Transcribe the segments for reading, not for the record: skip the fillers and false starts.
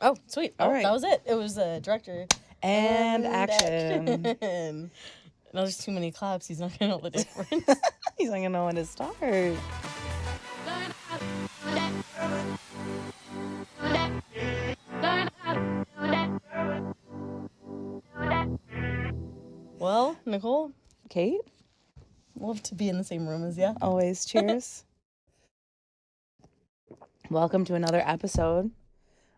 Oh, sweet. All Oh, right. that was it. It was director. And action. No, there's too many claps. He's not going to know the difference. He's not going to know when to start. Well, Nicole, Kate? love to be in the same room as you. Always cheers. Welcome to another episode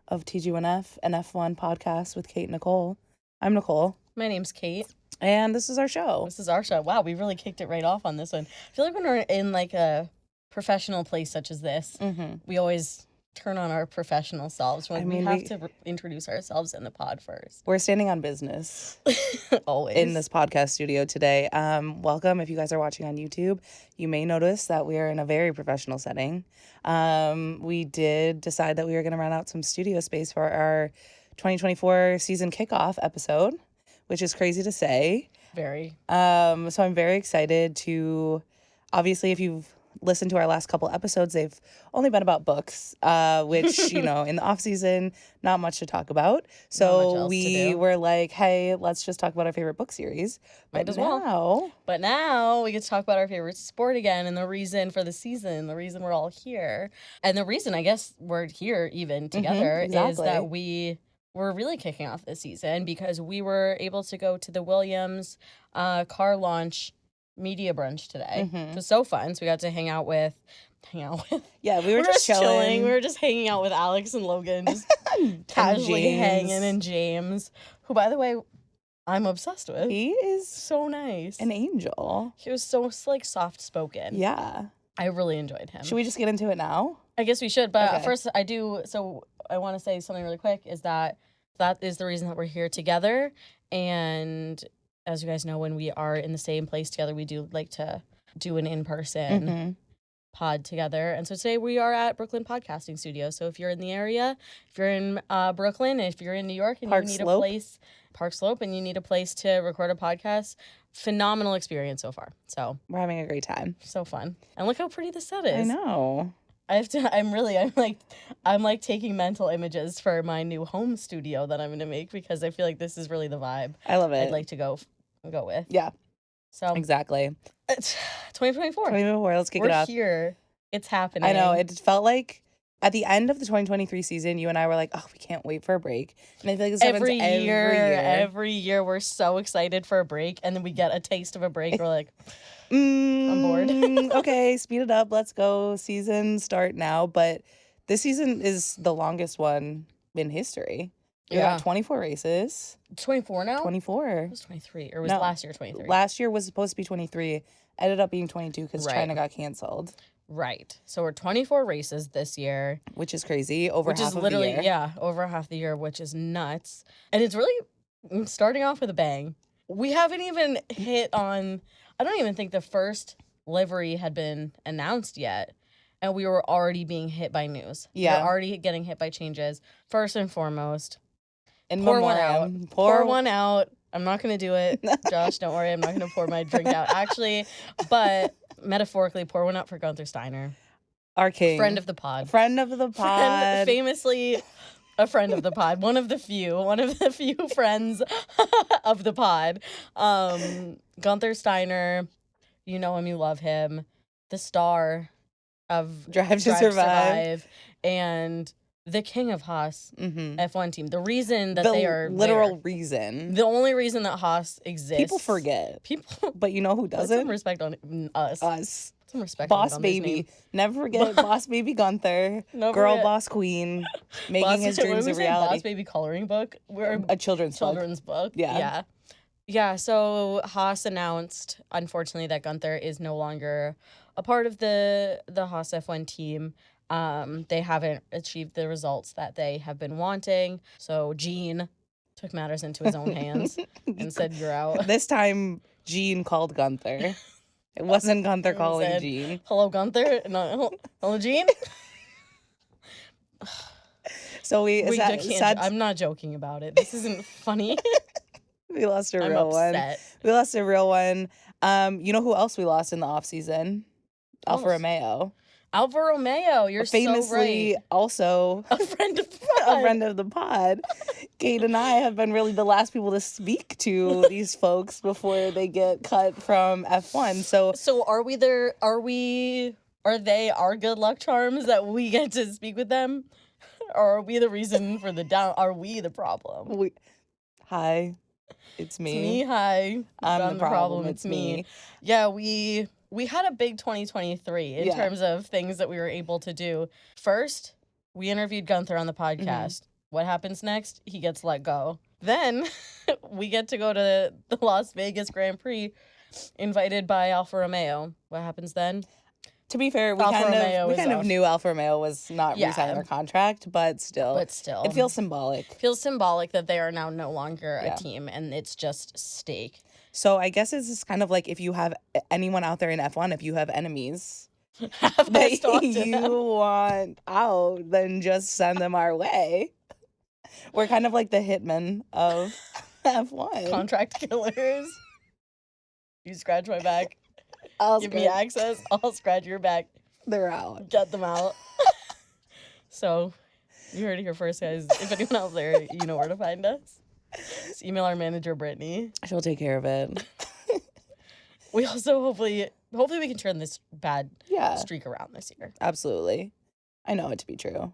of TG1F, an F1 podcast with Kate and Nicole. I'm Nicole. My name's Kate. And this is our show. This is our show. Wow, we really kicked it right off on this one. I feel like when we're in like a professional place such as this, we always turn on our professional selves when we have to introduce ourselves in the pod first. We're standing on business. Always. In this podcast studio today. Welcome. If you guys are watching on YouTube, you may notice that we are in a very professional setting. We did decide that we were going to rent out some studio space for our 2024 season kickoff episode, which is crazy to say. Very. So I'm very excited to, obviously, if you've listened to our last couple episodes, they've only been about books, which, you know, in the off season, not much to talk about. So we were like, hey, let's just talk about our favorite book series. But now we get to talk about our favorite sport again and the reason for the season, the reason we're all here. And the reason I guess we're here even together is that we're really kicking off this season because we were able to go to the Williams car launch media brunch today. It was so fun. So we got to hang out with. Yeah, we were just chilling. We were just hanging out with Alex and Logan, just casually hanging, and James, who, by the way, I'm obsessed with. He is so nice. An angel. He was so like soft spoken. Yeah. I really enjoyed him. Should we just get into it now? I guess we should, but first I want to say something really quick is that is the reason that we're here together. And as you guys know, when we are in the same place together, we do like to do an in-person pod together. And so today we are at Brooklyn Podcasting Studio. So if you're in the area, if you're in Brooklyn, if you're in New York and you need a place, Park Slope, and you need a place to record a podcast, phenomenal experience so far. So we're having a great time. So fun. And look how pretty the set is. I know. I'm like taking mental images for my new home studio that I'm going to make because I feel like this is really the vibe. I love it. I'd like to go with. Yeah. So exactly. It's 2024. Let's kick it off. We're here. It's happening. I know. It felt like at the end of the 2023 season, you and I were like, oh, we can't wait for a break. And I feel like this happens every year. Every year we're so excited for a break, and then we get a taste of a break. We're like, I'm bored. Okay, speed it up. Let's go. Season start now. But this season is the longest one in history. We got 24 races. 24 now? 24. It was 23. Or was last year 23? Last year was supposed to be 23. Ended up being 22 because China got canceled. Right. So we're 24 races this year. Which is crazy. Over half of the year. Yeah, over half the year, which is nuts. And it's really starting off with a bang. We haven't even hit on... I don't even think the first livery had been announced yet. And we were already being hit by news. Yeah. We're already getting hit by changes. First and foremost... Pour one out. Pour one out. I'm not going to do it. Josh, don't worry. I'm not going to pour my drink out. Actually, but metaphorically, pour one out for Gunther Steiner. Our king. Friend of the pod. Famously a friend of the pod. One of the few friends of the pod. Gunther Steiner, you know him, you love him. The star of Drive to Survive. And... the king of Haas F1 team. The reason that they are literal reason. The only reason that Haas exists. People forget. But you know who doesn't? Put some respect on us. Us. Some respect Boss on baby. Never forget Boss baby Gunther. Girl boss queen. Making his dreams a reality. Boss baby coloring book. We're a children's book. Yeah. Yeah, so Haas announced, unfortunately, that Gunther is no longer a part of the Haas F1 team. They haven't achieved the results that they have been wanting. So Gene took matters into his own hands and said, you're out. This time, Gene called Gunther. It wasn't Gunther calling Gene. Hello, Gunther. No, hello, Gene. So I'm not joking about it. This isn't funny. We lost a real one. You know who else we lost in the off season? Alfa Romeo. Alfa Romeo, you're famously so right. also A friend of the a pod. friend of the pod. Kate and I have been really the last people to speak to these folks before they get cut from F1. So are they our good luck charms that we get to speak with them? Or are we the reason for the down? Are we the problem? Hi, it's me. It's me, hi. I'm the problem, it's me. Yeah, we had a big 2023 in terms of things that we were able to do. First, we interviewed Gunther on the podcast. What happens next? He gets let go. Then we get to go to the Las Vegas Grand Prix, invited by Alfa Romeo. What happens then? To be fair, we Alfa kind Romeo of knew Alfa Romeo was not re-signing their contract, but still, it feels symbolic. Feels symbolic that they are now no longer a team, and it's just stake. So I guess it's just kind of like if you have anyone out there in F1, if you have enemies that you want out, then just send them our way. We're kind of like the hitmen of F1. Contract killers. You scratch my back. Give me access. I'll scratch your back. They're out. Get them out. So, you heard it here first, guys. If anyone out there, you know where to find us. Just email our manager, Brittany. She'll take care of it. We also hopefully we can turn this bad streak around this year. Absolutely. I know it to be true.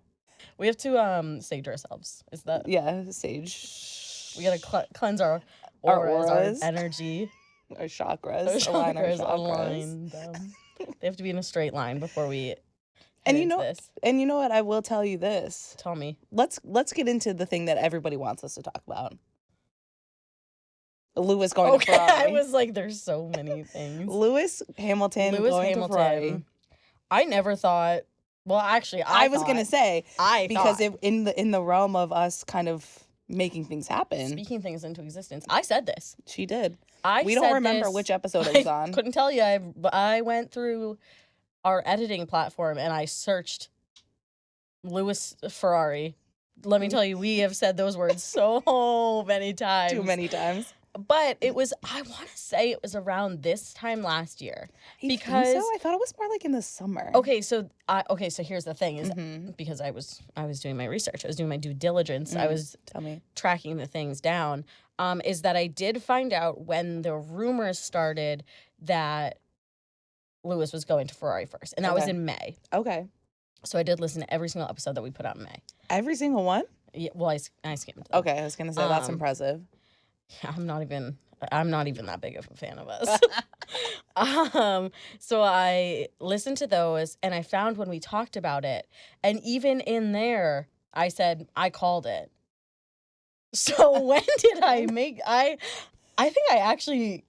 We have to sage ourselves. Is that sage? We gotta cleanse our auras, our energy. Our chakras. Align them. They have to be in a straight line before we this. And you know what? I will tell you this. Tell me. Let's get into the thing that everybody wants us to talk about. Lewis going to Ferrari. I was like, there's so many things. Lewis Hamilton going to Ferrari. I never thought. Well, actually, I was gonna say because in the realm of us kind of making things happen, speaking things into existence. I said this. She did. We don't remember which episode it was on. Couldn't tell you. I went through our editing platform and I searched Lewis Ferrari. Let me tell you, we have said those words so many times. Too many times. But it was, I want to say it was around this time last year. Because so? I thought it was more like in the summer. Okay, so here's the thing is because I was doing my research, I was doing my due diligence, I was tracking the things down. Is that I did find out when the rumors started that Lewis was going to Ferrari first, and that was in May. Okay. So I did listen to every single episode that we put out in May. Every single one? Yeah. Well, I skimmed them. Okay, I was gonna say that's impressive. I'm not even that big of a fan of us. So I listened to those and I found when we talked about it, and even in there, I said, I called it. So when did I think I actually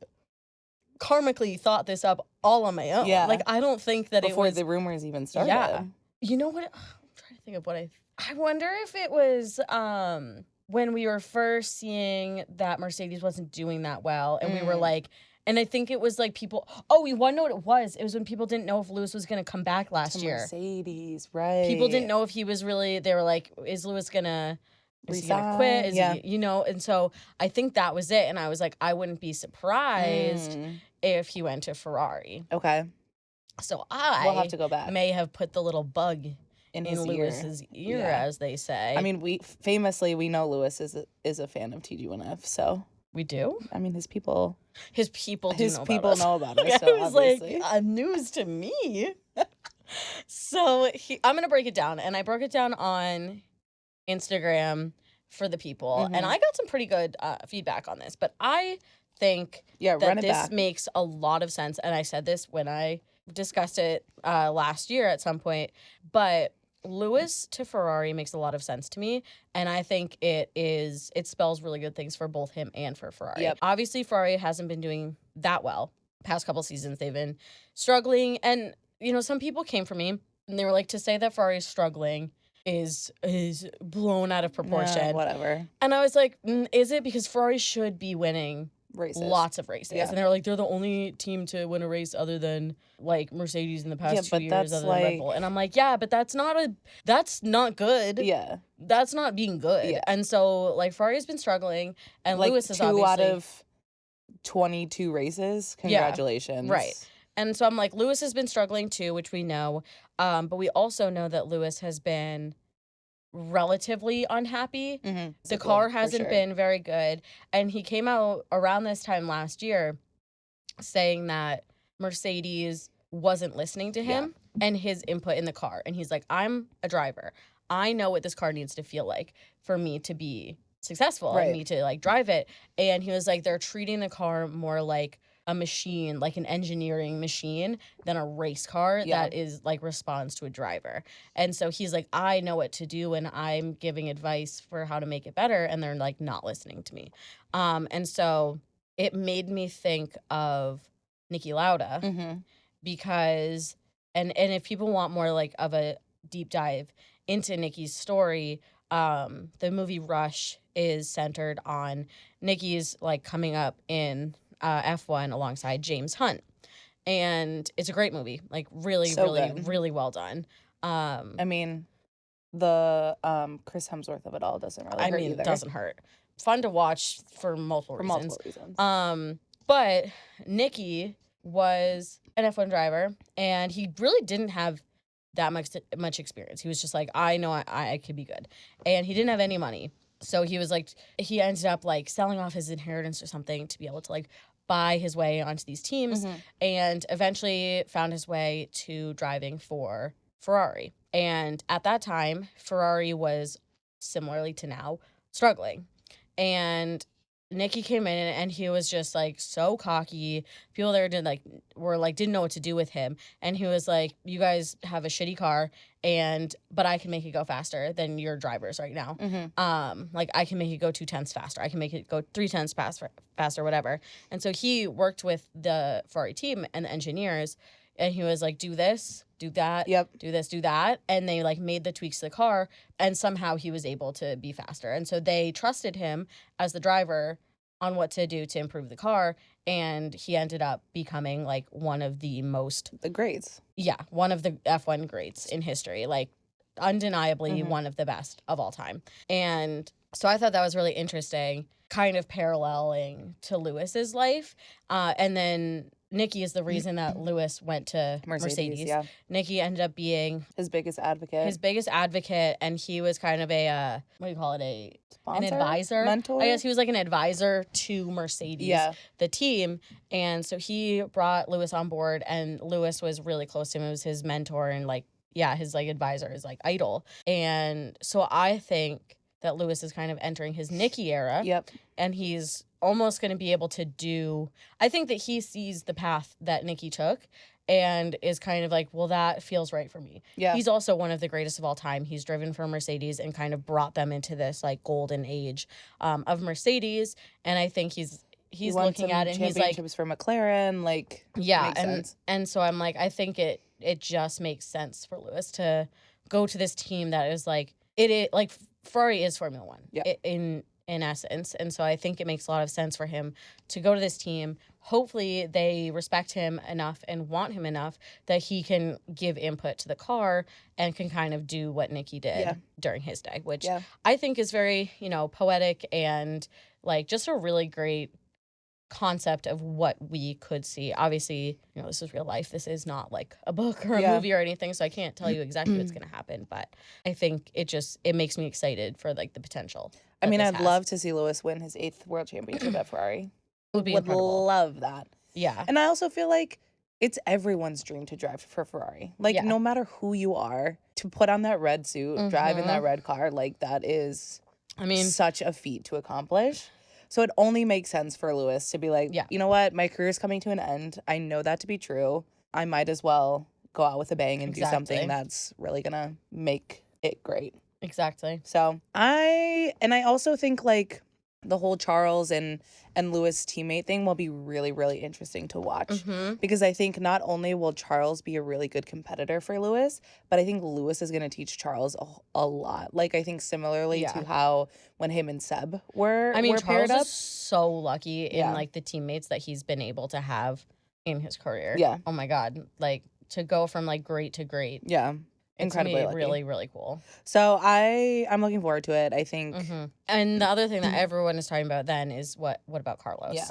karmically thought this up all on my own. Yeah. Like, I don't think that before the rumors even started. Yeah. You know what? I'm trying to think of what I wonder if it was, when we were first seeing that Mercedes wasn't doing that well, and we were like, and I think it was like people, you want to know what it was? It was when people didn't know if Lewis was going to come back last year. Mercedes, right. People didn't know if he was really, they were like, is Lewis going to quit? Is he, you know? And so I think that was it. And I was like, I wouldn't be surprised if he went to Ferrari. Okay. So we'll have to go back. May have put the little bug in Lewis's ear, as they say. I mean, we know Lewis is a fan of TG1F, so we do. I mean, his people know about us. So it was obviously like news to me. So I'm gonna break it down, and I broke it down on Instagram for the people, and I got some pretty good feedback on this. But I think that this makes a lot of sense, and I said this when I discussed it last year at some point, but Lewis to Ferrari makes a lot of sense to me, and I think it spells really good things for both him and for Ferrari. Yep. Obviously, Ferrari hasn't been doing that well. Past couple seasons, they've been struggling, and you know, some people came for me and they were like, to say that Ferrari is struggling is blown out of proportion. Whatever. And I was like, is it? Because Ferrari should be winning lots of races. And they were like, they're the only team to win a race other than like Mercedes in the past 2 years, other than Red Bull. And I'm like, but that's not good. Yeah. That's not being good. Yeah. And so like Ferrari's been struggling, and like Lewis is 2 out of 22 races. Congratulations. Yeah, right. And so I'm like, Lewis has been struggling too, which we know. But we also know that Lewis has been relatively unhappy. The car hasn't been very good. And he came out around this time last year saying that Mercedes wasn't listening to him and his input in the car. And he's like, I'm a driver. I know what this car needs to feel like for me to be successful and me to like drive it. And he was like, they're treating the car more like a machine, like an engineering machine, than a race car that is like responds to a driver. And so he's like, I know what to do and I'm giving advice for how to make it better, and they're like not listening to me. And so it made me think of Nikki Lauda because and if people want more like of a deep dive into Nikki's story, the movie Rush is centered on Nikki's like coming up in F1 alongside James Hunt. And it's a great movie, like really well done. I mean, the Chris Hemsworth of it all doesn't really hurt either. It doesn't hurt. Fun to watch for multiple reasons. But Nikki was an F1 driver, and he really didn't have that much experience. He was just like, I know I could be good. And he didn't have any money. So he was like, he ended up like selling off his inheritance or something to be able to like buy his way onto these teams, and eventually found his way to driving for Ferrari. And at that time, Ferrari was, similarly to now, struggling. And Nikki came in and he was just like so cocky. People there didn't know what to do with him. And he was like, you guys have a shitty car, but I can make it go faster than your drivers right now. Like I can make it go 2/10 faster. I can make it go 3/10 faster, whatever. And so he worked with the Ferrari team and the engineers, and he was like, do this, do that, do this, do that. And they like made the tweaks to the car, and somehow he was able to be faster. And so they trusted him as the driver on what to do to improve the car. And he ended up becoming like one of the greats. Yeah, one of the F1 greats in history. Like undeniably one of the best of all time. And so I thought that was really interesting, kind of paralleling to Lewis's life. And then Nikki is the reason that Lewis went to Mercedes. Yeah. Nikki ended up being his biggest advocate. And he was kind of a, what do you call it, Sponsor? An advisor? Mentor? I guess he was like an advisor to Mercedes, the team. And so he brought Lewis on board, and Lewis was really close to him. It was his mentor and like, his like advisor, his like idol. And so I think that Lewis is kind of entering his Nikki era. And he's almost going to be able to do, I think that he sees the path that Nikki took and is kind of like, well, that feels right for me. He's also one of the greatest of all time. He's driven for Mercedes and kind of brought them into this like golden age of Mercedes. And I think he's looking at it and he's like, championships for McLaren, like, makes sense. And so I'm like, I think it just makes sense for Lewis to go to this team that is like, like Ferrari is Formula One in essence. And so I think it makes a lot of sense for him to go to this team. Hopefully they respect him enough and want him enough that he can give input to the car and can kind of do what Nikki did during his day, which I think is very, poetic and like just a really great concept of what we could see. Obviously, this is real life. This is not like a book or a movie or anything, so I can't tell you exactly what's going to happen, but I think it makes me excited for like the potential. I mean, I'd love to see Lewis win his 8th world championship at Ferrari. Would be incredible. Love that. Yeah. And I also feel like it's everyone's dream to drive for Ferrari. Like, no matter who you are, to put on that red suit, drive in that red car, like, that is, such a feat to accomplish. So it only makes sense for Lewis to be like, you know what? My career's coming to an end. I know that to be true. I might as well go out with a bang and do something that's really going to make it great. Exactly. So I also think like the whole Charles and Lewis teammate thing will be really, really interesting to watch because I think not only will Charles be a really good competitor for Lewis, but I think Lewis is going to teach Charles a lot. Like I think similarly to how when him and Seb were Charles paired up. is so lucky in like the teammates that he's been able to have in his career. Yeah. Oh my God. Like to go from like great to great. Yeah. It's incredibly lucky. Really, really cool. So I'm looking forward to it. I think. And the other thing that everyone is talking about then is what about Carlos? Yeah.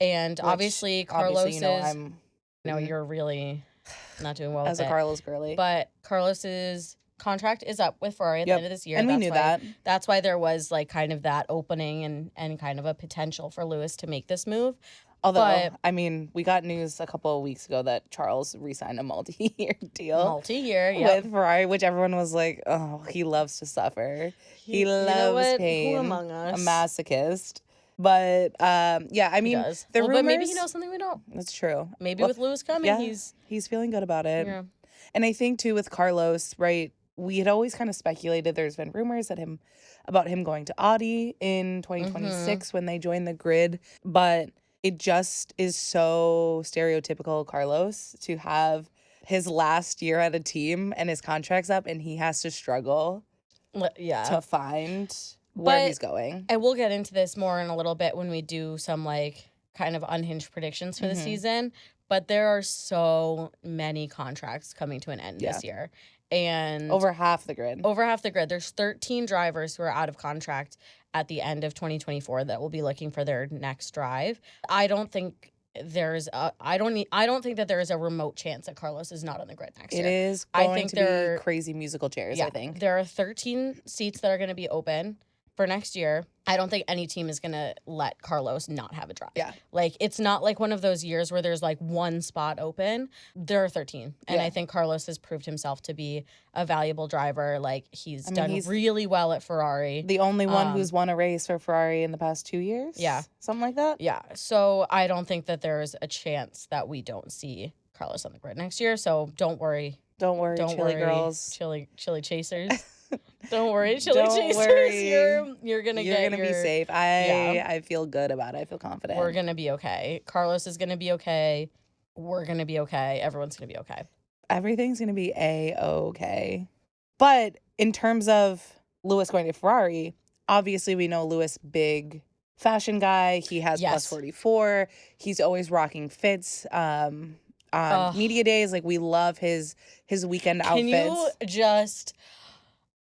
And obviously Carlos I'm No, you're really not doing well with as a it. Carlos girly. But Carlos's contract is up with Ferrari at the end of this year. And we knew that. That's why there was like kind of that opening and kind of a potential for Lewis to make this move. Although, I mean, we got news a couple of weeks ago that Charles re-signed a multi-year deal. With Ferrari, which everyone was like, oh, he loves to suffer. He loves pain. Who among us? A masochist. But, yeah, I mean, the rumors... But maybe he knows something we don't. That's true. Maybe with Lewis coming, he's feeling good about it. Yeah. And I think, too, with Carlos, right, we had always kind of speculated, there's been rumors about him going to Audi in 2026 when they join the grid. But it just is so stereotypical Carlos to have his last year at a team and his contract's up and he has to struggle to find where he's going. And we'll get into this more in a little bit when we do some like kind of unhinged predictions for the season. But there are so many contracts coming to an end this year. And over half the grid. There's 13 drivers who are out of contract at the end of 2024 that will be looking for their next drive. I don't think I don't think that there is a remote chance that Carlos is not on the grid next year. It is going to be crazy musical chairs, I think. There are 13 seats that are going to be open for next year. I don't think any team is going to let Carlos not have a drive. Yeah. Like, it's not like one of those years where there's like one spot open. There are 13. And I think Carlos has proved himself to be a valuable driver. Like, he's done really well at Ferrari. The only one who's won a race for Ferrari in the past 2 years? Yeah. Something like that? Yeah. So I don't think that there's a chance that we don't see Carlos on the grid next year. So don't worry. Don't worry, chili girls. Chili chasers. Don't worry, chili chasers. You're gonna be safe. I feel good about it. I feel confident. We're gonna be okay. Carlos is gonna be okay. We're gonna be okay. Everyone's gonna be okay. Everything's gonna be A-okay. But in terms of Lewis going to Ferrari, obviously we know Lewis, big fashion guy. He has plus 44. He's always rocking fits. On media days, like we love his weekend outfits. Can you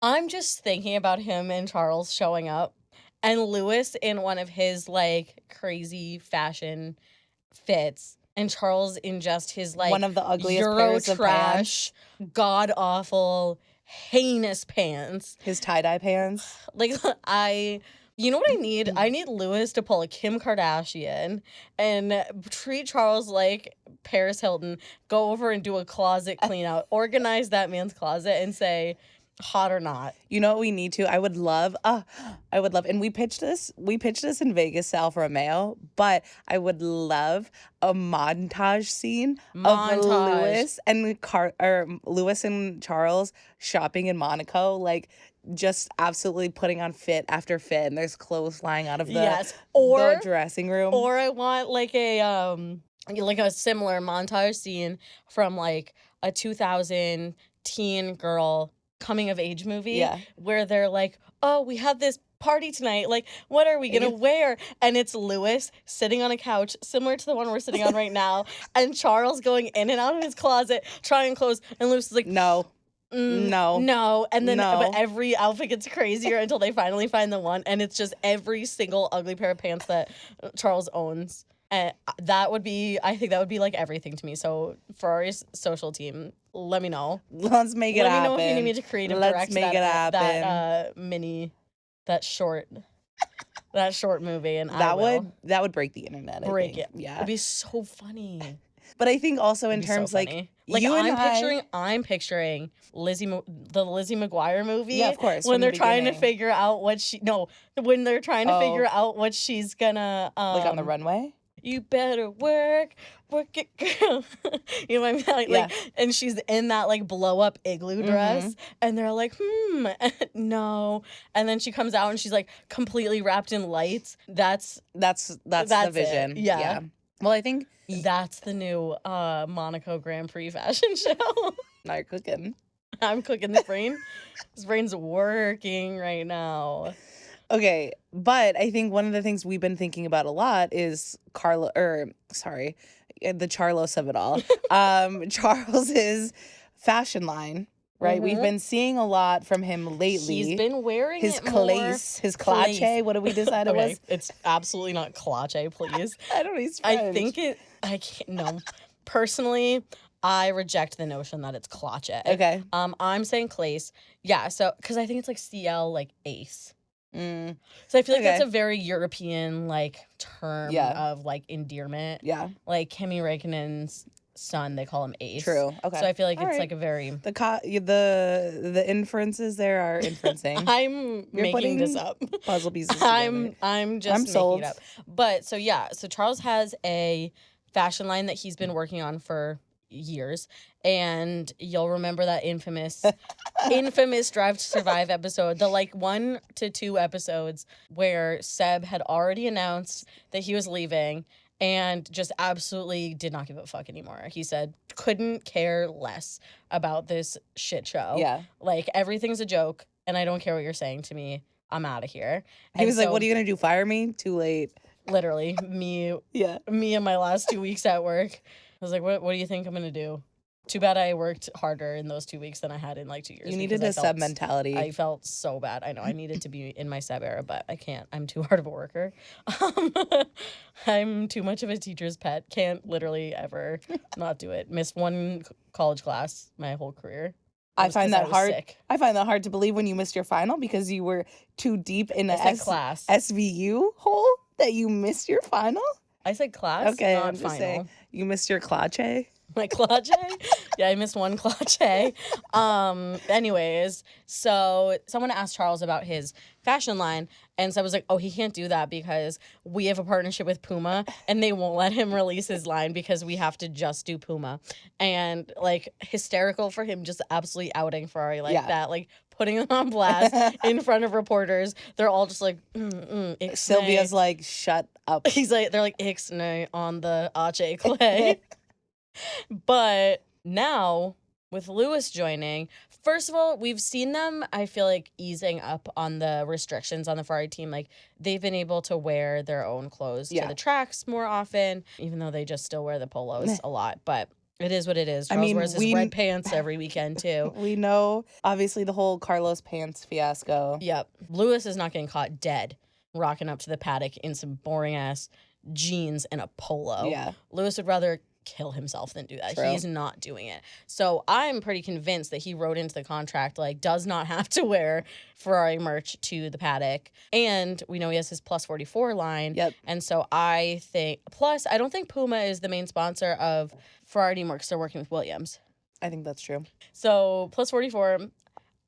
I'm just thinking about him and Charles showing up and Lewis in one of his like crazy fashion fits and Charles in just his like one of the ugliest Euro pairs of trash, god awful, heinous pants. His tie-dye pants. Like you know what I need? I need Lewis to pull a Kim Kardashian and treat Charles like Paris Hilton, go over and do a closet clean out, organize that man's closet and say, hot or not. You know what we need to? I would love, and we pitched this in Vegas to Alfa Romeo, but I would love a montage scene of Lewis and Charles shopping in Monaco, like just absolutely putting on fit after fit, and there's clothes flying out of the dressing room. Or I want like a similar montage scene from like a 2000 teen girl coming of age movie where they're like, oh, we have this party tonight, like what are we gonna wear? And it's Lewis sitting on a couch similar to the one we're sitting on right now and Charles going in and out of his closet trying clothes and Lewis is like, no, and then but every outfit gets crazier until they finally find the one and it's just every single ugly pair of pants that Charles owns. And I think that would be like everything to me. So Ferrari's social team, let me know. Let's make it happen. Let me know if you need me to creative direct that short movie, and that would break the internet. Break it. Yeah, it'd be so funny. But I think also in terms I'm picturing the Lizzie McGuire movie. Yeah, of course. When they're trying to figure out what figure out what she's gonna like on the runway. You better work it, girl. You know what I mean? Like, and she's in that like blow up igloo dress, and they're like, no. And then she comes out and she's like completely wrapped in lights. That's the vision. Yeah. Well, I think that's the new Monaco Grand Prix fashion show. Now you're cooking. I'm cooking the brain. This brain's working right now. Okay, but I think one of the things we've been thinking about a lot is the Charlos of it all. Charles's fashion line, right? We've been seeing a lot from him lately. He's been wearing his clache. What did we decide it was? It's absolutely not clache, please. I don't know. He's French. I can't. No. Personally, I reject the notion that it's Klache. Okay. I'm saying Clace. Yeah, so because I think it's like CL like ace. Mm, So I feel like that's Okay. a very European like term Yeah. of like endearment. yeah. Like Kimi Räikkönen's son, they call him Ace. True. Okay. So I feel like All it's right. like a very. The inferences there are inferencing. I'm making this putting up. Puzzle pieces together. I'm just I'm making sold. it up. But so yeah, so Charles has a fashion line that he's been working on for years, and you'll remember that infamous Drive to Survive episode, the like 1 to 2 episodes where Seb had already announced that he was leaving and just absolutely did not give a fuck anymore. He said couldn't care less about this shit show. Yeah. Like everything's a joke and I don't care what you're saying to me. I'm out of here. He was like, "What are you gonna do? Fire me? Too late." Literally, me Yeah. in my last 2 weeks at work. I was like, what do you think I'm gonna do? Too bad I worked harder in those 2 weeks than I had in like 2 years. You needed a Seb mentality. I felt so bad. I know I needed to be in my Seb era, but I can't. I'm too hard of a worker. I'm too much of a teacher's pet. Can't literally ever not do it. Missed one college class my whole career. I find that hard. Sick. I find that hard to believe when you missed your final because you were too deep in I a said class. SVU hole that you missed your final. I said class, Okay, not I'm just final. saying you missed your Klache. My Klache? Yeah, I missed one Klache. Anyways, so someone asked Charles about his fashion line, and so I was like, oh, he can't do that because we have a partnership with Puma, and they won't let him release his line because we have to just do Puma. And, like, hysterical for him just absolutely outing Ferrari like that, like, putting them on blast in front of reporters. They're all just like, Sylvia's like, shut up. He's like, they're like, Ixnay on the Ache clay. But now, with Lewis joining, first of all, we've seen them, I feel like, easing up on the restrictions on the Ferrari team. Like, they've been able to wear their own clothes to the tracks more often, even though they just still wear the polos a lot. But it is what it is. Charles wears his red pants every weekend, too. We know, obviously, the whole Carlos pants fiasco. Yep. Lewis is not getting caught dead rocking up to the paddock in some boring-ass jeans and a polo. Yeah. Lewis would rather kill himself than do that. True. He's not doing it. So I'm pretty convinced that he wrote into the contract, like, does not have to wear Ferrari merch to the paddock. And we know he has his Plus 44 line. Yep. And so I think, plus, I don't think Puma is the main sponsor of Ferrari merch. They're working with Williams. I think that's true. So Plus 44,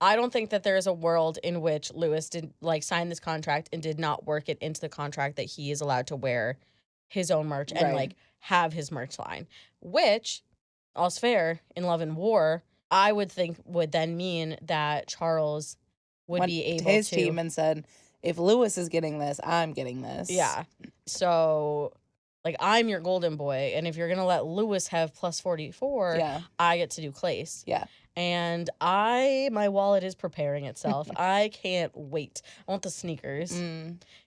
I don't think that there is a world in which Lewis did like sign this contract and did not work it into the contract that he is allowed to wear his own merch and like have his merch line, which, all's fair, in Love and War, I would think would then mean that Charles would be able to his team and said, if Lewis is getting this, I'm getting this. Yeah. So, like, I'm your golden boy, and if you're going to let Lewis have Plus 44, I get to do Clace. Yeah. And my wallet is preparing itself. I can't wait. I want the sneakers.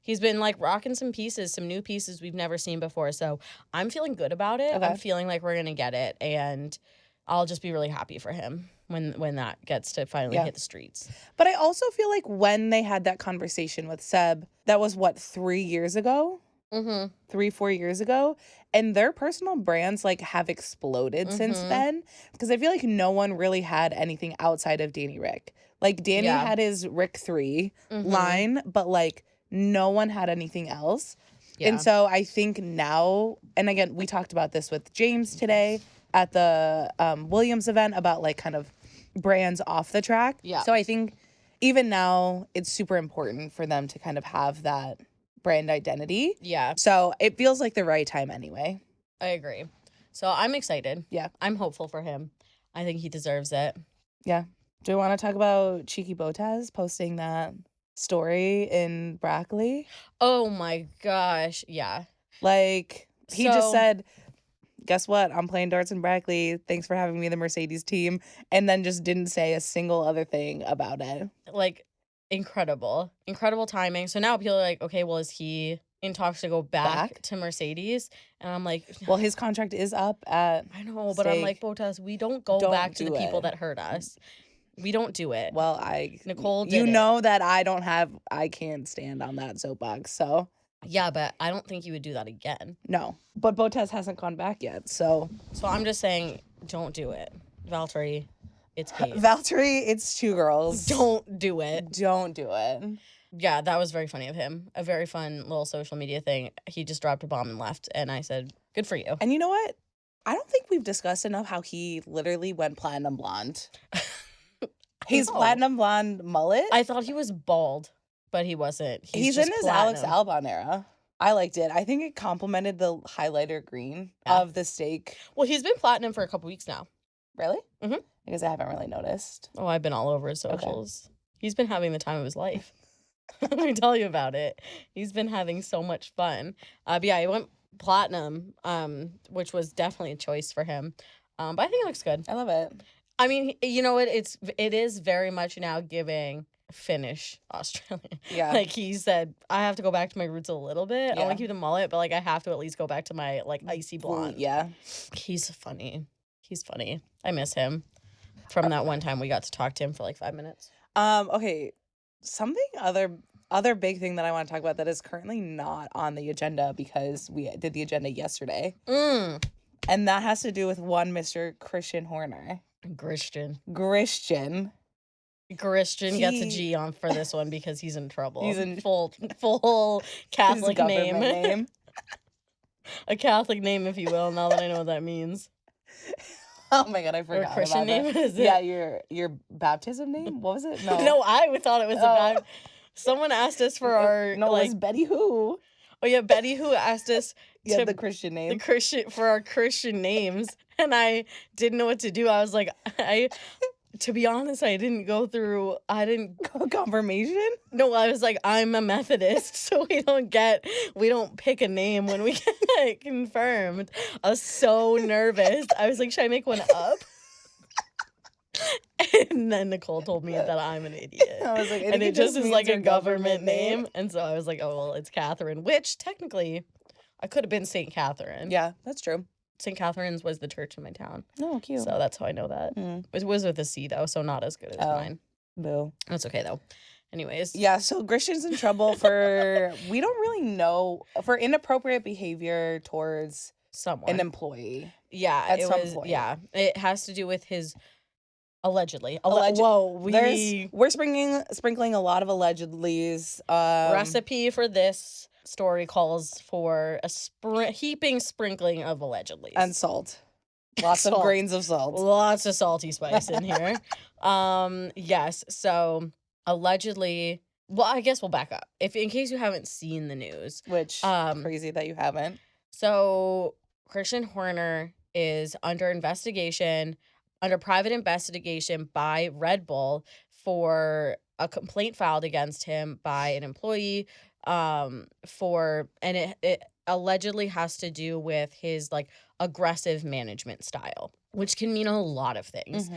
He's been like rocking some new pieces we've never seen before. So I'm feeling good about it. I'm feeling like we're going to get it. And I'll just be really happy for him when that gets to finally hit the streets. But I also feel like when they had that conversation with Seb, that was 3 years ago? 3-4 years ago, and their personal brands like have exploded since then, because I feel like no one really had anything outside of Danny Rick. Like Danny had his Rick 3 line, but like no one had anything else. And so I think now, and again, we talked about this with James today at the Williams event about like kind of brands off the track. So I think even now it's super important for them to kind of have that brand identity. So it feels like the right time anyway. I agree. So I'm excited. I'm hopeful for him. I think he deserves it. Do we want to talk about Cheeky Botaz posting that story in Brackley? Oh my gosh. Yeah. Like he just said, guess what? I'm playing darts in Brackley. Thanks for having me in the Mercedes team. And then just didn't say a single other thing about it. Like, incredible timing. So now people are like, okay, well, is he in talks to go back to Mercedes? And I'm like, well, his contract is up at I know, but I'm like, Bottas, we don't go back to the people that hurt us. We don't do it. Well, Nicole did you know that I can't stand on that soapbox, so Yeah, but I don't think he would do that again. No, but Bottas hasn't gone back yet, so. So I'm just saying, don't do it. Valtteri, it's Kate. Valtteri, it's two girls. Don't do it. Don't do it. Yeah, that was very funny of him. A very fun little social media thing. He just dropped a bomb and left, and I said, good for you. And you know what? I don't think we've discussed enough how he literally went platinum blonde. He's platinum blonde mullet. I thought he was bald, but he wasn't. He's in his Alex Albon era. I liked it. I think it complemented the highlighter green of the steak. Well, he's been platinum for a couple weeks now. Really? Mm-hmm. Because I haven't really noticed. Oh, I've been all over his socials. Okay. He's been having the time of his life. Let me tell you about it. He's been having so much fun. But yeah, he went platinum, which was definitely a choice for him. But I think it looks good. I love it. I mean, you know what? It is very much now giving Finnish Australian. Yeah. Like he said, I have to go back to my roots a little bit. Yeah. I want to keep the mullet, but like I have to at least go back to my like icy blonde. Yeah. He's funny. He's funny. I miss him. From that one time we got to talk to him for like 5 minutes. Okay. Something other big thing that I want to talk about that is currently not on the agenda because we did the agenda yesterday. And that has to do with one Mr. Christian Horner. Christian gets a G on for this one because he's in trouble. He's in full Catholic name. A Catholic name, if you will, now that I know what that means. Oh my god, I forgot. Or Christian about name that. is it? Yeah, your baptism name? What was it? No, I thought it was a someone asked us for our it was Betty Who. Oh yeah, Betty Who asked us the Christian name. For our Christian names, and I didn't know what to do. I was like, to be honest, I didn't go confirmation. No, I was like, I'm a Methodist, so we don't pick a name when we get it confirmed. I was so nervous. I was like, should I make one up? And then Nicole told me that I'm an idiot. I was like, and it just is like a government name. And so I was like, oh, well, it's Catherine, which technically I could have been St. Catherine. Yeah, that's true. St. Catherine's was the church in my town. Oh, cute. So that's how I know that. It was with a C, though, so not as good as mine. Boo. That's okay, though. Anyways. Yeah, so Christian's in trouble for, we don't really know, for inappropriate behavior towards someone. An employee. Yeah. At some point. Yeah. It has to do with his... Allegedly. Whoa, we're sprinkling a lot of allegedlys. Recipe for this story calls for a heaping sprinkling of allegedly. And salt. Lots of grains of salt. Lots of salty spice in here. Yes, so allegedly, well, I guess we'll back up. In case you haven't seen the news. Which, crazy that you haven't. So, Christian Horner is under private investigation by Red Bull for a complaint filed against him by an employee and it allegedly has to do with his like aggressive management style, which can mean a lot of things.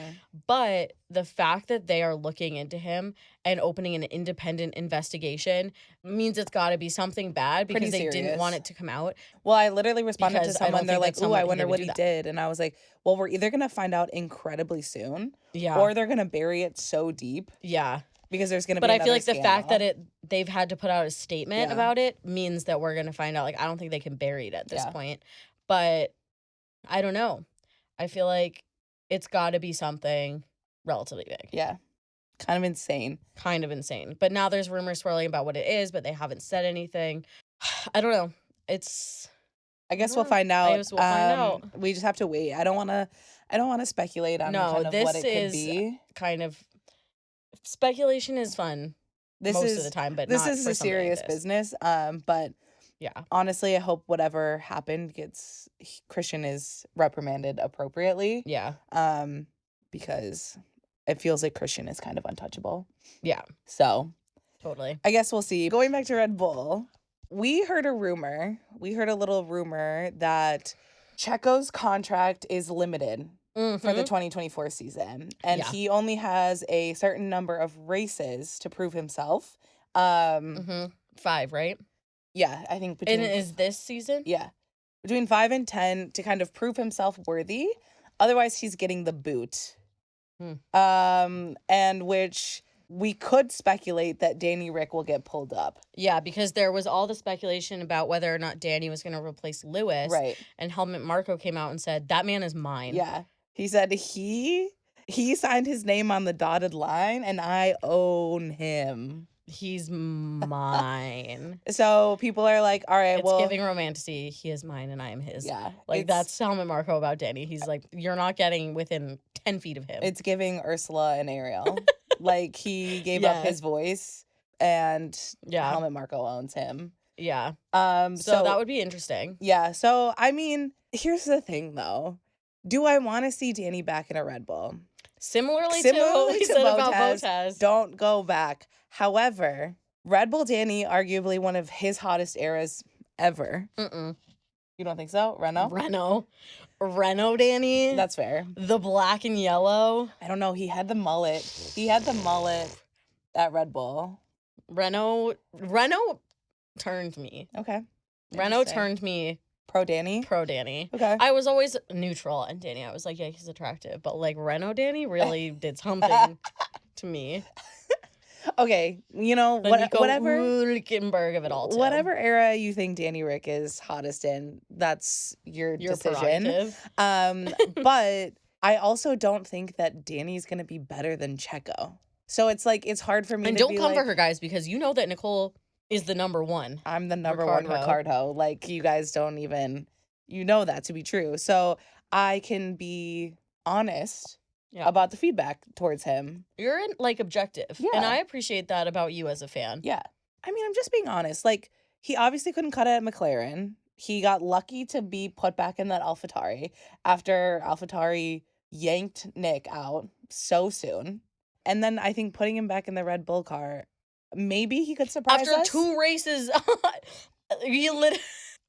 But the fact that they are looking into him and opening an independent investigation means it's got to be something bad because they didn't want it to come out. Well, I literally responded to someone. They're like, "Ooh, I wonder what he did," and I was like, "Well, we're either gonna find out incredibly soon, or they're gonna bury it so deep, because there's gonna be." But I feel like the fact that they've had to put out a statement about it means that we're gonna find out. Like, I don't think they can bury it at this point, but I don't know. I feel like it's got to be something relatively big. Yeah. Kind of insane. But now there's rumors swirling about what it is, but they haven't said anything. I don't know. I guess we'll find out. We just have to wait. I don't want to speculate on kind of what it could be. Kind of speculation is fun most of the time, but this is a serious business. But yeah, honestly, I hope whatever happened Christian is reprimanded appropriately. Yeah. Because it feels like Christian is kind of untouchable. Yeah. So totally. I guess we'll see. Going back to Red Bull, we heard a little rumor that Checo's contract is limited for the 2024 season. And he only has a certain number of races to prove himself. 5, right? Yeah, I think and is this season? Yeah. Between 5 and 10 to kind of prove himself worthy. Otherwise, he's getting the boot. And which we could speculate that Danny Rick will get pulled up. Yeah, because there was all the speculation about whether or not Danny was going to replace Lewis. Right. And Helmut Marko came out and said, that man is mine. Yeah. He said he signed his name on the dotted line and I own him. He's mine. So people are like, all right, it's giving romantasy. He is mine and I am his. Yeah. Like, that's Helmut Marko about Danny. He's like, you're not getting within 10 feet of him. It's giving Ursula and Ariel. Like, he gave up his voice and Helmut Marko owns him. Yeah. So that would be interesting. Yeah. So, I mean, here's the thing, though. Do I want to see Danny back in a Red Bull? Similarly to what we said about Bottas. Don't go back. However, Red Bull Danny, arguably one of his hottest eras ever. Mm-mm. You don't think so? Renault Danny? That's fair. The black and yellow? I don't know. He had the mullet. At Red Bull. Renault turned me. Okay. Renault turned me pro Danny. Okay. I was always neutral on Danny. I was like, yeah, he's attractive. But like Renault Danny really did something to me. Okay, you know, whatever Hülkenberg of it all, too. Whatever era you think Danny Rick is hottest in, that's your decision. But I also don't think that Danny's gonna be better than Checo. So it's like it's hard for me. And to don't be come like, for her, guys, because you know that Nicole is the number one. I'm the number one Ricardo. Like you guys don't even know that to be true. So I can be honest. Yeah. About the feedback towards him. You're like objective. Yeah. And I appreciate that about you as a fan. Yeah. I mean, I'm just being honest. Like, he obviously couldn't cut it at McLaren. He got lucky to be put back in that AlphaTauri after AlphaTauri yanked Nick out so soon. And then I think putting him back in the Red Bull car, maybe he could surprise us. After 2 races,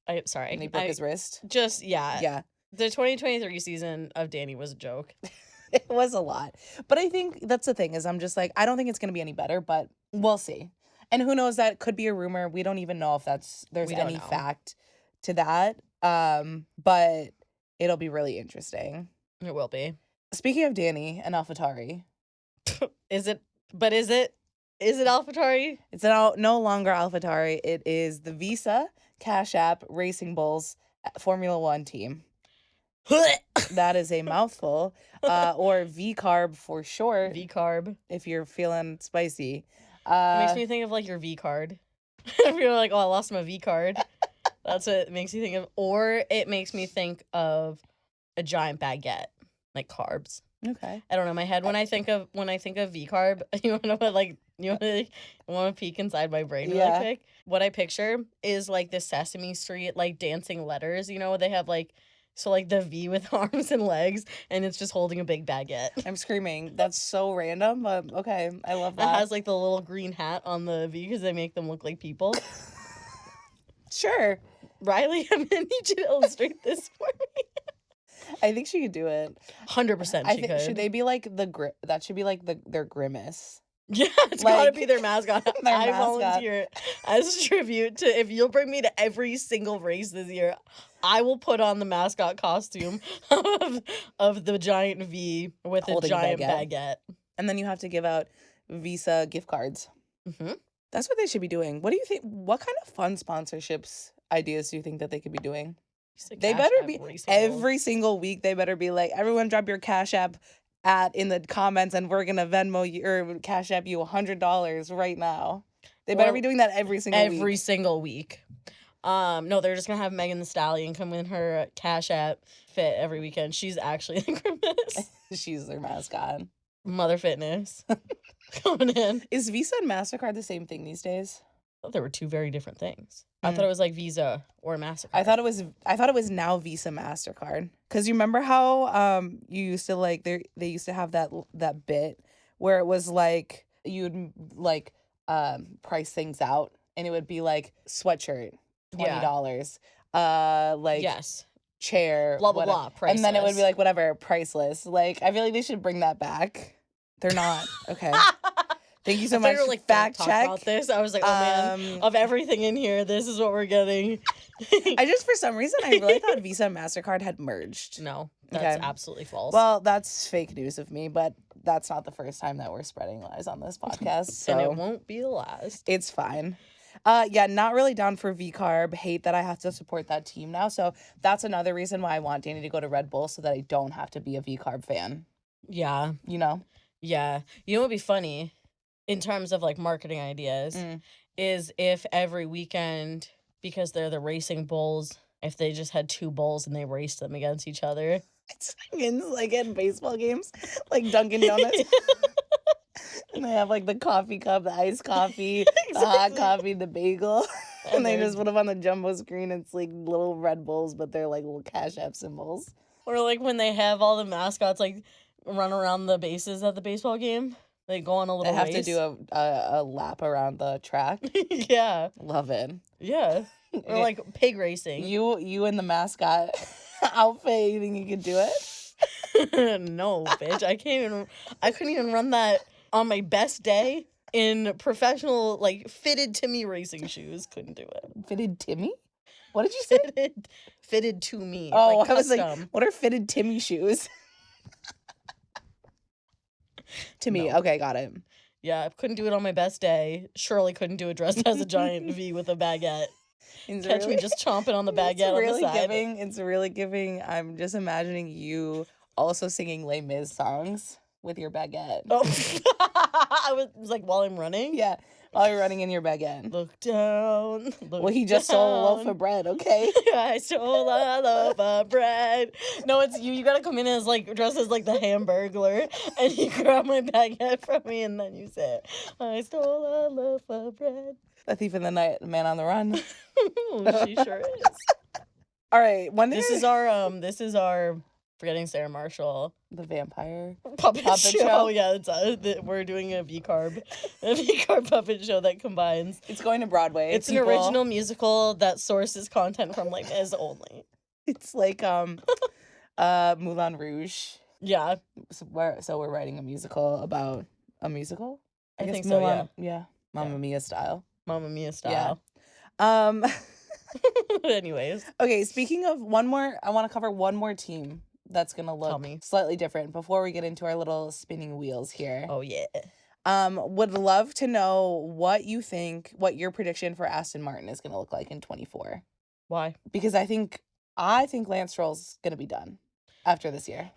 I'm sorry. And he broke his wrist. Yeah. The 2023 season of Danny was a joke. It was a lot. But I think that's the thing is I'm just like, I don't think it's going to be any better, but we'll see. And who knows, that could be a rumor. We don't even know if there's any fact to that. But it'll be really interesting. It will be. Speaking of Danny and AlphaTauri. Is it AlphaTauri? It's no longer AlphaTauri. It is the Visa Cash App Racing Bulls Formula One team. That is a mouthful, or VCARB for short. VCARB. If you're feeling spicy. It makes me think of like your V card. If you're like, oh, I lost my V card. That's what it makes me think of. Or it makes me think of a giant baguette, like carbs. Okay. I don't know. My head when I think of VCARB, you want to want to peek inside my brain really quick. What I picture is like the Sesame Street like dancing letters. You know, they have like. So, like, the V with arms and legs, and it's just holding a big baguette. I'm screaming. That's so random, but okay. I love that. It has, like, the little green hat on the V because they make them look like people. Sure. Riley, I'm going to need you to illustrate this for me. I think she could do it. 100% she could. Should they be, like, that should be, like, their grimace. Yeah, it's like, gotta be their mascot. I volunteer as a tribute to, if you'll bring me to every single race this year, I will put on the mascot costume of the giant V with a giant baguette. And then you have to give out Visa gift cards. Mm-hmm. That's what they should be doing. What do you think? What kind of fun sponsorships ideas do you think that they could be doing? They better be every single week. They better be like, everyone drop your Cash App in the comments and we're gonna Venmo you or Cash App you $100 right now. They better be doing that every single week. No, they're just gonna have Megan Thee Stallion come in her Cash App fit every weekend. She's actually the grimace. She's their mascot. Mother Fitness coming in. Is Visa and Mastercard the same thing these days? I thought there were 2 very different things. I thought it was like Visa or Mastercard. I thought it was now Visa Mastercard. Cause you remember how you used to like they used to have that bit where it was like you'd like price things out and it would be like sweatshirt $20, like yes, chair blah blah blah, priceless. And then it would be like whatever, priceless. Like I feel like they should bring that back. They're not okay. Thank you so much. You were like, fact check about this. I was like, oh man, of everything in here, this is what we're getting. I just, for some reason, I really thought Visa and Mastercard had merged. No, that's absolutely false. Well, that's fake news of me, but that's not the first time that we're spreading lies on this podcast. So And it won't be the last. it's fine. Yeah, not really down for VCARB. Hate that I have to support that team now. So that's another reason why I want Danny to go to Red Bull so that I don't have to be a VCARB fan. Yeah. You know? Yeah. You know what would be funny in terms of like marketing ideas is if every weekend, because they're the racing bulls, if they just had 2 bulls and they raced them against each other. It's like in baseball games, like Dunkin' Donuts. And they have like the coffee cup, the iced coffee, the hot coffee, the bagel. And they just put them on the jumbo screen. It's like little Red Bulls, but they're like little Cash App symbols. Or like when they have all the mascots like run around the bases at the baseball game. They go on a little They have race. to do a lap around the track. Yeah. Love it. Yeah. Or like pig racing. You in the mascot outfit, you think you could do it? No, bitch. I couldn't even run that on my best day in professional, like, fitted to me racing shoes. Couldn't do it. Fitted Timmy? What did you say? Fitted to me. Oh, like I was like, custom. what are fitted Timmy shoes? To me, No. okay, got it. Yeah, I couldn't do it on my best day. Surely couldn't do it dressed as a giant V with a baguette. Catch me just chomping on the baguette on the side. It's really giving. I'm just imagining you also singing Les Mis songs with your baguette. Oh, I was like, while I'm running? Yeah, while you're running in your baguette. Look down. Look Well, he just stole a loaf down. of bread, okay? I stole a loaf of bread. No, it's you. You gotta come in as like dressed as like the Hamburglar, and you grab my baguette from me, and then you say, "I stole a loaf of bread." The Thief in the Night, the Man on the Run. She sure is. All right, This is our Forgetting Sarah Marshall the vampire puppet show. show? Yeah, we're doing a VCARB puppet show that combines. It's going to Broadway. It's an original musical that sources content from Les Mis only. It's like Moulin Rouge. Yeah, So we're writing a musical about a musical. I guess think so. Moulin, yeah, Mamma Mia style. Mamma Mia style. Um. Anyways, Okay, speaking of I want to cover one more team that's gonna Tell look me. slightly different before we get into our little spinning wheels here. oh yeah. Would love to know what your prediction for Aston Martin is gonna look like in 24. Why? Because I think Lance Stroll's gonna be done after this year.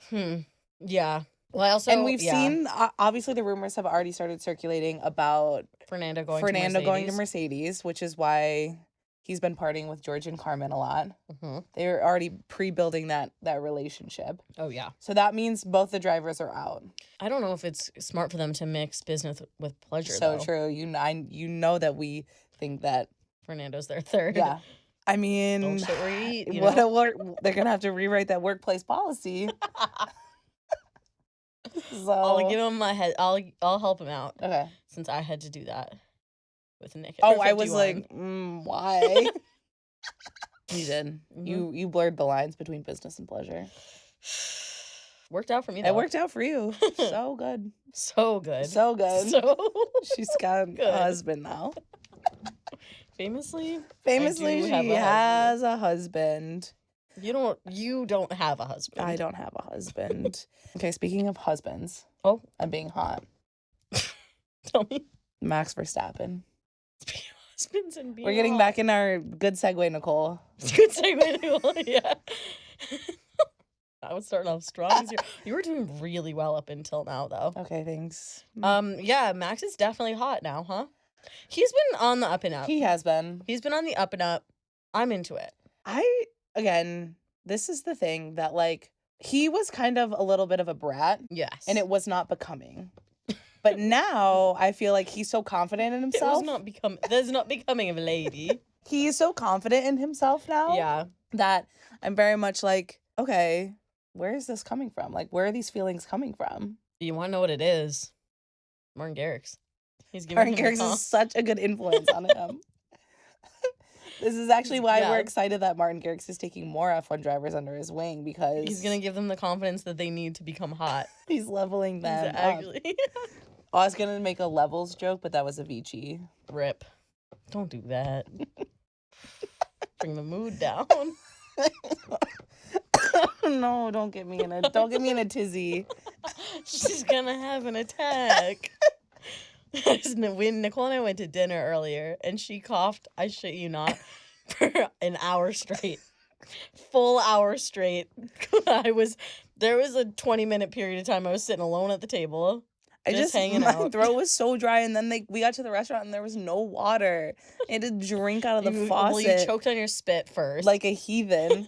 Yeah. Well, I also And we've seen, obviously, the rumors have already started circulating about Fernando going to Mercedes, which is why he's been partying with George and Carmen a lot. Mm-hmm. They're already pre-building that relationship. Oh yeah. So that means both the drivers are out. I don't know if it's smart for them to mix business with pleasure. So though. true. You know that we think that. Fernando's their third. Yeah. I mean, Don't shit where you eat. they're gonna have to rewrite that workplace policy. So I'll give him my head. I'll help him out. Okay. Since I had to do that with Nick. Oh, I was like, why? You did. Mhm. You blurred the lines between business and pleasure. Worked out for me though. It worked out for you. So good. So good. So good. So She's got good. a husband now. Famously, She has a husband. You don't have a husband. I don't have a husband. Okay, speaking of husbands. Oh. And being hot. Tell me. Max Verstappen. Speaking of husbands and being We're getting hot. back in our good segue, Nicole. It's a good segue. Yeah. I was starting off strong. You were doing really well up until now, though. Okay, thanks. Yeah, Max is definitely hot now, huh? He's been on the up and up. He has been. He's been on the up and up. I'm into it. Again, this is the thing that, like, he was kind of a little bit of a brat. Yes. And it was not becoming. But now I feel like he's so confident in himself. That is not becoming of a lady. He's so confident in himself now. Yeah. That I'm very much like, okay, where is this coming from? Like, where are these feelings coming from? You want to know what it is? Martin Garrix. Martin Garrix is such a good influence on him. This is actually why we're excited that Martin Garrix is taking more F1 drivers under his wing, because he's going to give them the confidence that they need to become hot. He's leveling them Exactly. up. I was going to make a levels joke, but that was a Vici. Rip. Don't do that. Bring the mood down. No, don't get me in a tizzy. She's gonna have an attack. When Nicole and I went to dinner earlier, and she coughed, I shit you not, for an hour straight. Full hour straight. There was a 20-minute period of time I was sitting alone at the table. Just hanging my out. throat was so dry, and then we got to the restaurant and there was no water. I had to drink out of the faucet. Well, you choked on your spit first. Like a heathen.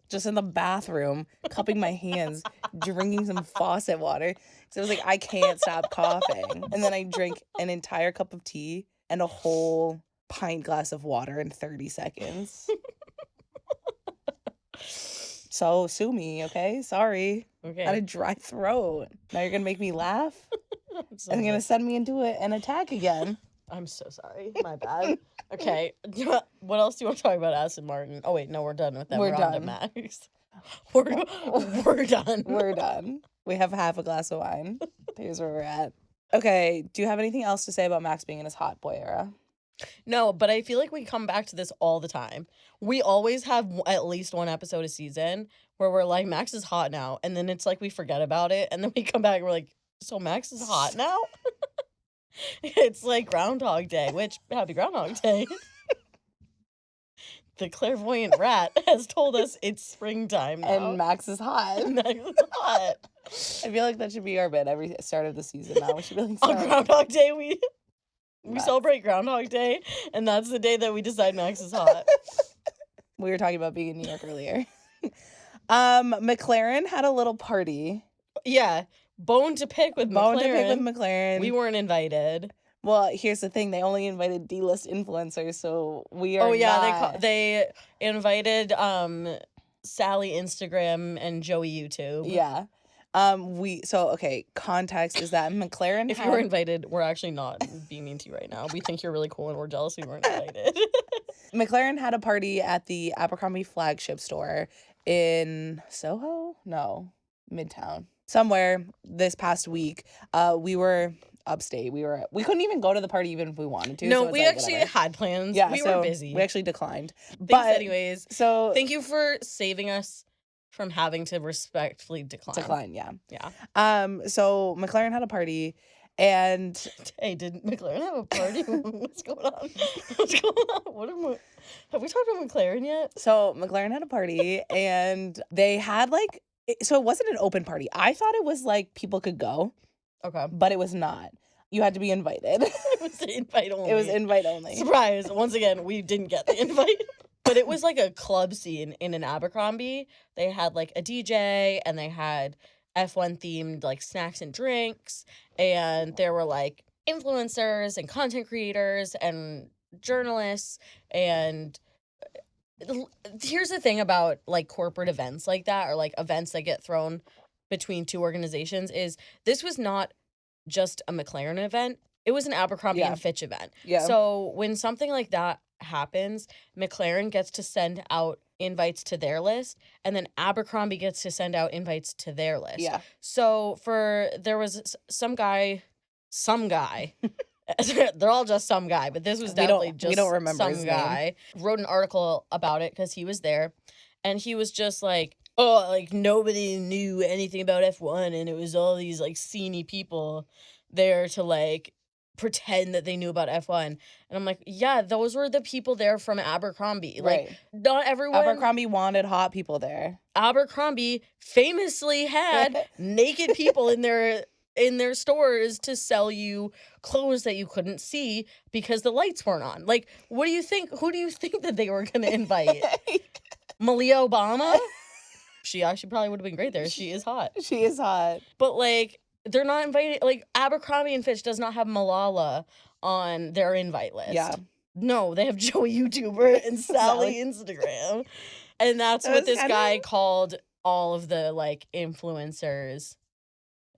Just in the bathroom, cupping my hands, drinking some faucet water. So I was like, I can't stop coughing. And then I drank an entire cup of tea and a whole pint glass of water in 30 seconds. So sue me, okay? Sorry. Okay. I had a dry throat. Now you're going to make me laugh? And you're going to send me into an attack again. I'm so sorry. My bad. Okay. What else do you want to talk about Aston Martin? Oh, wait. No, we're done with them. We're on to Max. We're done. We're done. We have half a glass of wine. Here's where we're at. Okay. Do you have anything else to say about Max being in his hot boy era? No, but I feel like we come back to this all the time. We always have at least one episode a season where we're like, Max is hot now. And then it's like we forget about it. And then we come back and we're like, so Max is hot now? It's like Groundhog Day, which, happy Groundhog Day. The clairvoyant rat has told us it's springtime now. And Max is hot. Max is hot. I feel like that should be our bit every start of the season now. We should be like, on Groundhog Day, we celebrate Groundhog Day, and that's the day that we decide Max is hot. We were talking about being in New York earlier. McLaren had a little party. Yeah. Bone to pick with McLaren. We weren't invited. Well, here's the thing. They only invited D-list influencers, so we are not. They invited Sally Instagram and Joey YouTube. Yeah. Okay, context is that McLaren If you were invited, we're actually not being mean to you right now. We think you're really cool and we're jealous we weren't invited. McLaren had a party at the Abercrombie flagship store in Soho? No, Midtown. Somewhere this past week. We were upstate. We couldn't even go to the party even if we wanted to. No, so we actually had plans. Yeah, we were busy. We actually declined. Thanks anyways. So thank you for saving us from having to respectfully decline. Yeah. Yeah. So McLaren had a party, and hey, did McLaren have a party? What's going on? What's going on? Have we talked about McLaren yet? So McLaren had a party, and they had so it wasn't an open party. I thought it was like people could go. Okay. But it was not. You had to be invited. It was invite only. It was invite only. Surprise. Once again, we didn't get the invite. But it was like a club scene in an Abercrombie. They had like a DJ and they had F1 themed like snacks and drinks. And there were like influencers and content creators and journalists. And here's the thing about like corporate events like that, or like events that get thrown between two organizations, is this was not just a McLaren event. It was an Abercrombie and Fitch event. Yeah. So when something like that happens, McLaren gets to send out invites to their list, and then Abercrombie gets to send out invites to their list. Yeah. So there was some guy, they're all just some guy, but this was definitely just we don't remember some his guy. Wrote an article about it because he was there, and he was just like, oh, like nobody knew anything about F1, and it was all these like sceney people there to like pretend that they knew about F1. And I'm like, yeah, those were the people there from Abercrombie. Like, not everyone. Abercrombie wanted hot people there. Abercrombie famously had naked people in their stores to sell you clothes that you couldn't see because the lights weren't on. Like, what do you think? Who do you think that they were going to invite? Malia Obama? She actually probably would have been great there. She is hot. She is hot. But, like, they're not invited. Like, Abercrombie and Fitch does not have Malala on their invite list. Yeah. No, they have Joey YouTuber and Sally Instagram. And that's what this guy called all of the, like, influencers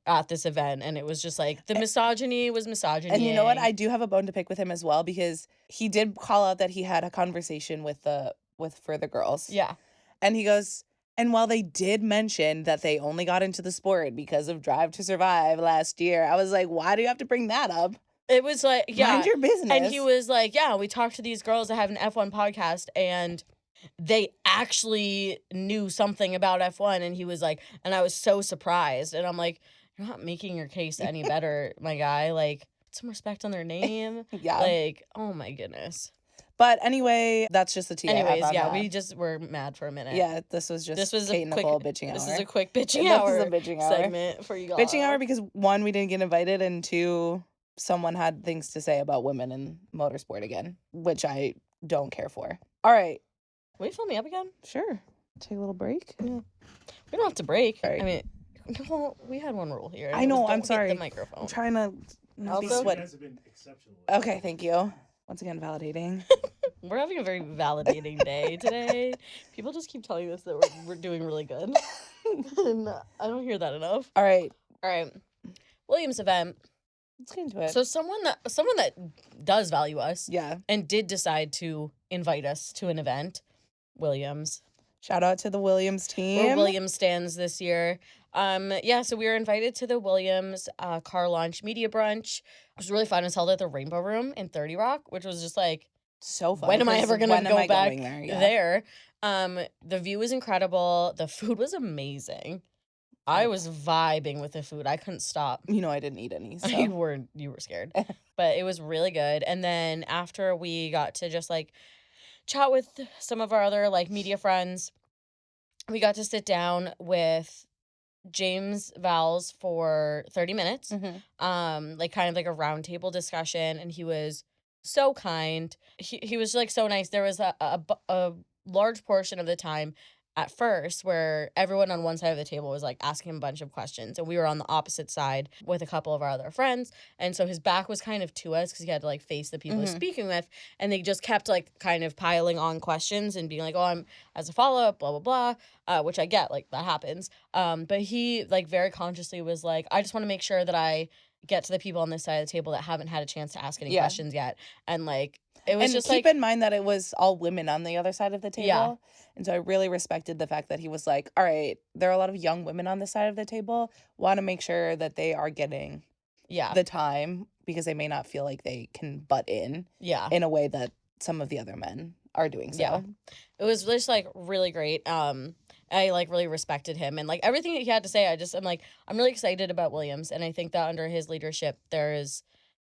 at this event. And it was just, like, the misogyny was misogyny. And you know what? I do have a bone to pick with him as well, because he did call out that he had a conversation with the girls. Yeah. And he goes, and while they did mention that they only got into the sport because of Drive to Survive last year, I was like, why do you have to bring that up? It was like, yeah. Mind your business. And he was like, yeah, we talked to these girls that have an F1 podcast, and they actually knew something about F1. And he was like, and I was so surprised. And I'm like, you're not making your case any better, my guy. Like, put some respect on their name. Yeah. Like, oh my goodness. But anyway, that's just the tea I have Anyways, on yeah, that. we just were mad for a minute. Yeah, this was Kate and Nicole bitching hour. This is a quick bitching This hour is a bitching hour segment for you guys. Bitching hour because 1, we didn't get invited, and 2, someone had things to say about women in motorsport again, which I don't care for. All right. Will you fill me up again? Sure. Take a little break. Yeah. We don't have to break. Right. I mean, well, we had one rule here. I know. Don't I'm sorry. hit the microphone. I'm trying to not be Also- sweaty. You guys have been exceptional. Okay, thank you. Once again, validating. We're having a very validating day today. People just keep telling us that we're doing really good. And I don't hear that enough. All right. All right. Williams event. Let's get into it. So someone that does value us yeah. and did decide to invite us to an event, Williams. Shout out to the Williams team. Where Williams stands this year. So we were invited to the Williams car launch media brunch. It was really fun. It was held at the Rainbow Room in 30 Rock, which was just like, So fun. when am I ever gonna go back there? Yeah. there? The view was incredible. The food was amazing. I was vibing with the food. I couldn't stop. You know I didn't eat any. So. You were scared. But it was really good. And then after we got to just like chat with some of our other like media friends, we got to sit down with James Vowles for 30 minutes. Like kind of like a roundtable discussion, and he was so kind. He was like so nice. There was a large portion of the time at first where everyone on one side of the table was like asking him a bunch of questions, and we were on the opposite side with a couple of our other friends, and so his back was kind of to us because he had to like face the people he's speaking with, and they just kept like kind of piling on questions and being like, oh, I'm as a follow-up, blah blah blah, which I get, like that happens, but he like very consciously was like, I just want to make sure that I get to the people on this side of the table that haven't had a chance to ask any questions yet, and like it was just keep like, in mind that it was all women on the other side of the table. Yeah. And so I really respected the fact that he was like, all right, there are a lot of young women on this side of the table. Want to make sure that they are getting the time because they may not feel like they can butt in a way that some of the other men are doing so. Yeah. It was just like really great. I like really respected him and like everything that he had to say. I'm like, I'm really excited about Williams, and I think that under his leadership there is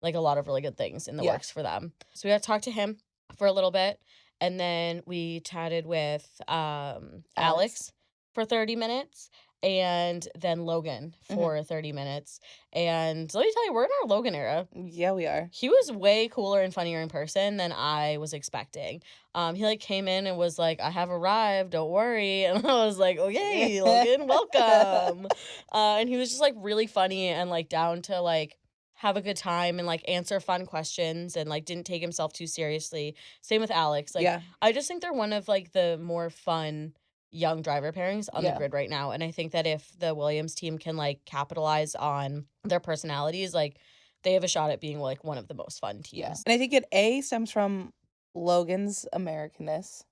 like a lot of really good things in the works for them. So we got to talk to him for a little bit, and then we chatted with Alex for 30 minutes, and then Logan for 30 minutes. And let me tell you, we're in our Logan era. Yeah, we are. He was way cooler and funnier in person than I was expecting. He like came in and was like, I have arrived, don't worry. And I was like, okay, Logan, welcome. And he was just like really funny and like down to like have a good time and like answer fun questions and like didn't take himself too seriously. Same with Alex. Like I just think they're one of like the more fun young driver pairings on the grid right now. And I think that if the Williams team can like capitalize on their personalities, like they have a shot at being like one of the most fun teams. Yeah. And I think it stems from Logan's Americanness,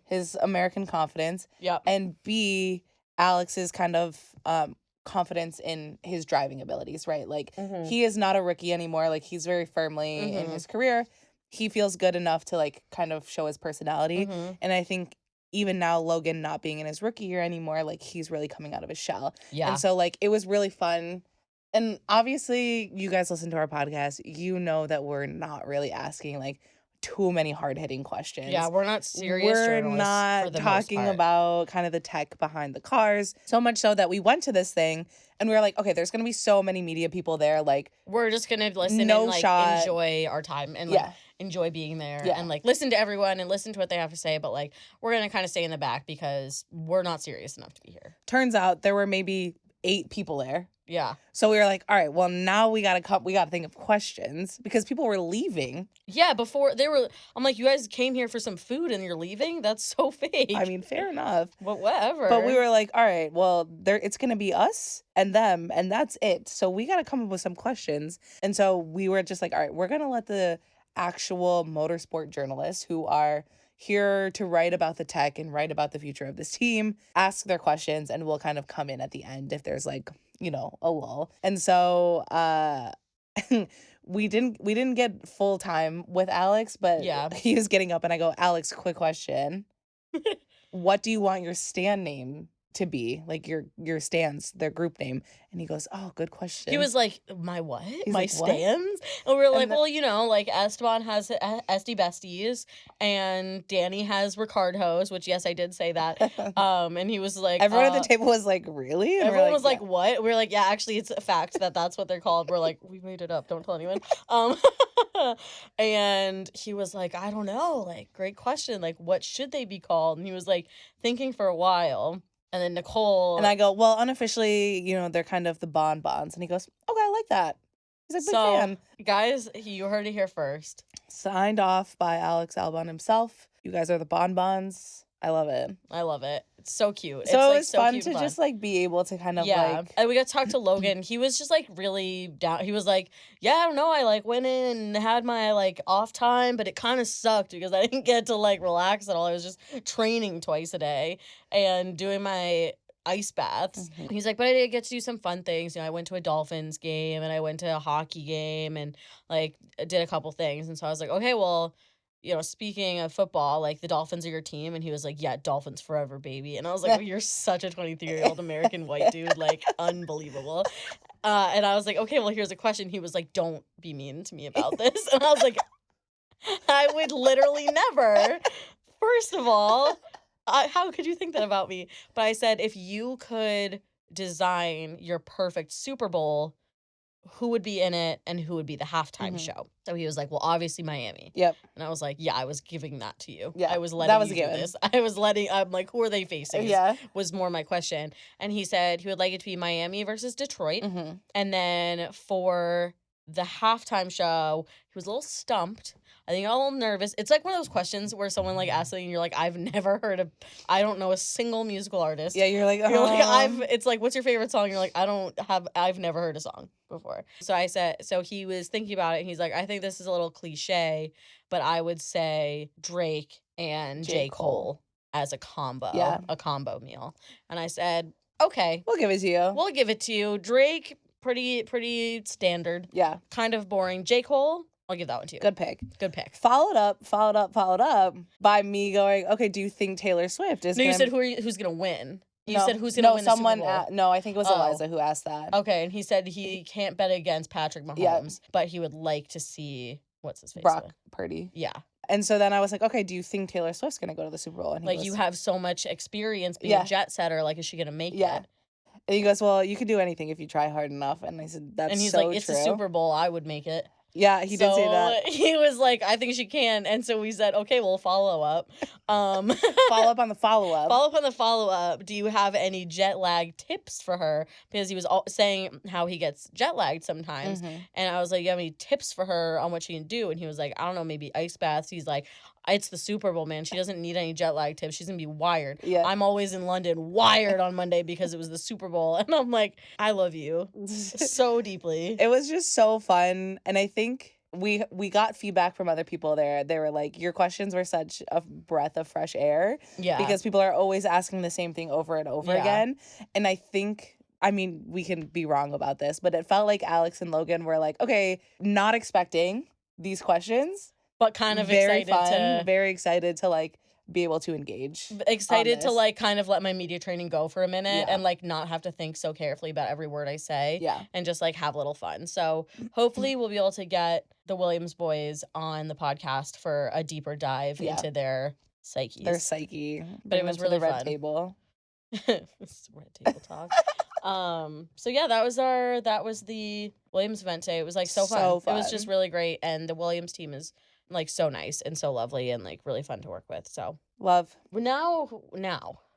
his American confidence, and B, Alex's kind of confidence in his driving abilities, right? Like he is not a rookie anymore. Like he's very firmly in his career. He feels good enough to like kind of show his personality. And I think even now, Logan not being in his rookie year anymore, like he's really coming out of his shell. Yeah. And so like it was really fun. And obviously you guys listen to our podcast, you know that we're not really asking like too many hard-hitting questions. Yeah, we're not serious We're journalists not for the talking most part. about kind of the tech behind the cars. So much so that we went to this thing and we were like, okay, there's going to be so many media people there. Like, we're just going to listen and like enjoy our time and like enjoy being there and like listen to everyone and listen to what they have to say. But like, we're going to kind of stay in the back because we're not serious enough to be here. Turns out there were maybe 8 people there. Yeah. So we were like, all right, well, now we got to think of questions because people were leaving. Yeah, I'm like, you guys came here for some food and you're leaving? That's so fake. I mean, fair enough. But whatever. But we were like, all right, well, it's going to be us and them, and that's it. So we got to come up with some questions. And so we were just like, all right, we're going to let the actual motorsport journalists who are here to write about the tech and write about the future of this team ask their questions, and we'll kind of come in at the end if there's like, you know, a lull. And so we didn't get full time with Alex, but he was getting up and I go, Alex, quick question. What do you want your stand name to be, like your stands, their group name? And he goes, oh, good question. He was like, my what? He's My like, what? stands? And we were like, And well, you know, like Esteban has SD Besties and Danny has Ricardo's, which yes, I did say that. And he was like, everyone at the table was like, really? And everyone was like, yeah. what? We were like, yeah, actually it's a fact that's what they're called. We're like, we made it up, don't tell anyone. And he was like, I don't know, like, great question, like, what should they be called? And he was like thinking for a while. And then Nicole... And I go, well, unofficially, you know, they're kind of the bonbons. And he goes, okay, I like that. He's like, big fan. Guys, you heard it here first. Signed off by Alex Albon himself. You guys are the bonbons. I love it. I love it. It's so cute. So it's it was fun to just like be able to kind of like... And we got to talk to Logan. He was just like really down. He was like, yeah, I don't know. I like went in and had my like off time, but it kind of sucked because I didn't get to like relax at all. I was just training twice a day and doing my ice baths. He's like, but I did get to do some fun things. You know, I went to a Dolphins game and I went to a hockey game and like did a couple things. And so I was like, okay, well, you know, speaking of football, like the Dolphins are your team. And he was like, yeah, Dolphins forever, baby. And I was like, oh, you're such a 23-year-old American white dude, like unbelievable. And I was like, okay, well, here's a question. He was like, don't be mean to me about this. And I was like, I would literally never. First of all, how could you think that about me? But I said, if you could design your perfect Super Bowl, who would be in it and who would be the halftime show? So he was like, well, obviously Miami. Yep. And I was like, yeah, I was giving that to you. Yeah, I was letting that was you a do given. this. I'm like, who are they facing? Was more my question. And he said he would like it to be Miami versus Detroit. And then for the halftime show, he was a little stumped. I think a little nervous. It's like one of those questions where someone like asks something and you're like, I don't know a single musical artist. Yeah, you're like, it's like, what's your favorite song? You're like, I've never heard a song before. So I said, so he was thinking about it and he's like, I think this is a little cliche, but I would say Drake and J. Cole as a combo, a combo meal. And I said, okay. We'll give it to you. We'll give it to you. Drake, pretty standard. Yeah. Kind of boring. J. Cole, I'll give that one to you. Good pick. Good pick. Followed up by me going, okay, do you think Taylor Swift is you said who's going to win? You said who's going to win the someone Super Bowl? no, I think it was Eliza who asked that. Okay, and he said he can't bet against Patrick Mahomes, but he would like to see, what's his face? Brock Purdy. Yeah. And so then I was like, okay, do you think Taylor Swift's going to go to the Super Bowl? And he like, goes, you have so much experience being a jet setter, like, is she going to make it? And he goes, well, you could do anything if you try hard enough. And I said, that's so true. And he's like, it's a Super Bowl, I would make it. Yeah, he did say that. He was like, I think she can. And so we said, okay, we'll follow up. Follow up on the follow-up. Follow up on the follow-up. Do you have any jet lag tips for her? Because he was saying how he gets jet lagged sometimes. And I was like, you have any tips for her on what she can do? And he was like, I don't know, maybe ice baths. He's like, it's the Super Bowl, man. She doesn't need any jet lag tips. She's going to be wired. Yeah. I'm always in London wired on Monday because it was the Super Bowl. And I'm like, I love you so deeply. It was just so fun. And I think we got feedback from other people there. They were like, your questions were such a breath of fresh air. Yeah. Because people are always asking the same thing over and over again. And I think, I mean, we can be wrong about this, but it felt like Alex and Logan were like, okay, not expecting these questions. But kind of very excited to like be able to engage. Excited to like kind of let my media training go for a minute and like not have to think so carefully about every word I say. Yeah. And just like have a little fun. So hopefully we'll be able to get the Williams boys on the podcast for a deeper dive into their psyches. Their psyche. But it was really fun. Red table. It's red table talk. So yeah, that was the Williams event today. It was like so fun. It was just really great. And the Williams team is like so nice and so lovely and like really fun to work with. So love. Now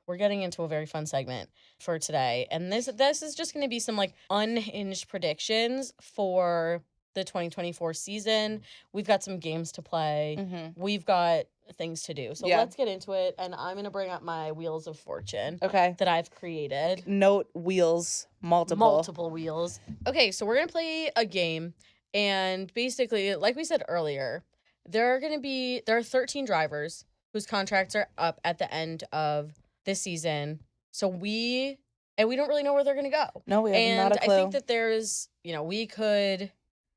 we're getting into a very fun segment for today. And this is just going to be some like unhinged predictions for the 2024 season. We've got some games to play. We've got things to do. So let's get into it. And I'm going to bring up my wheels of fortune that I've created. Note wheels, multiple wheels. Okay, so we're going to play a game. And basically, like we said earlier, there are 13 drivers whose contracts are up at the end of this season. So we don't really know where they're going to go. No, we have not a clue. I think that there's, we could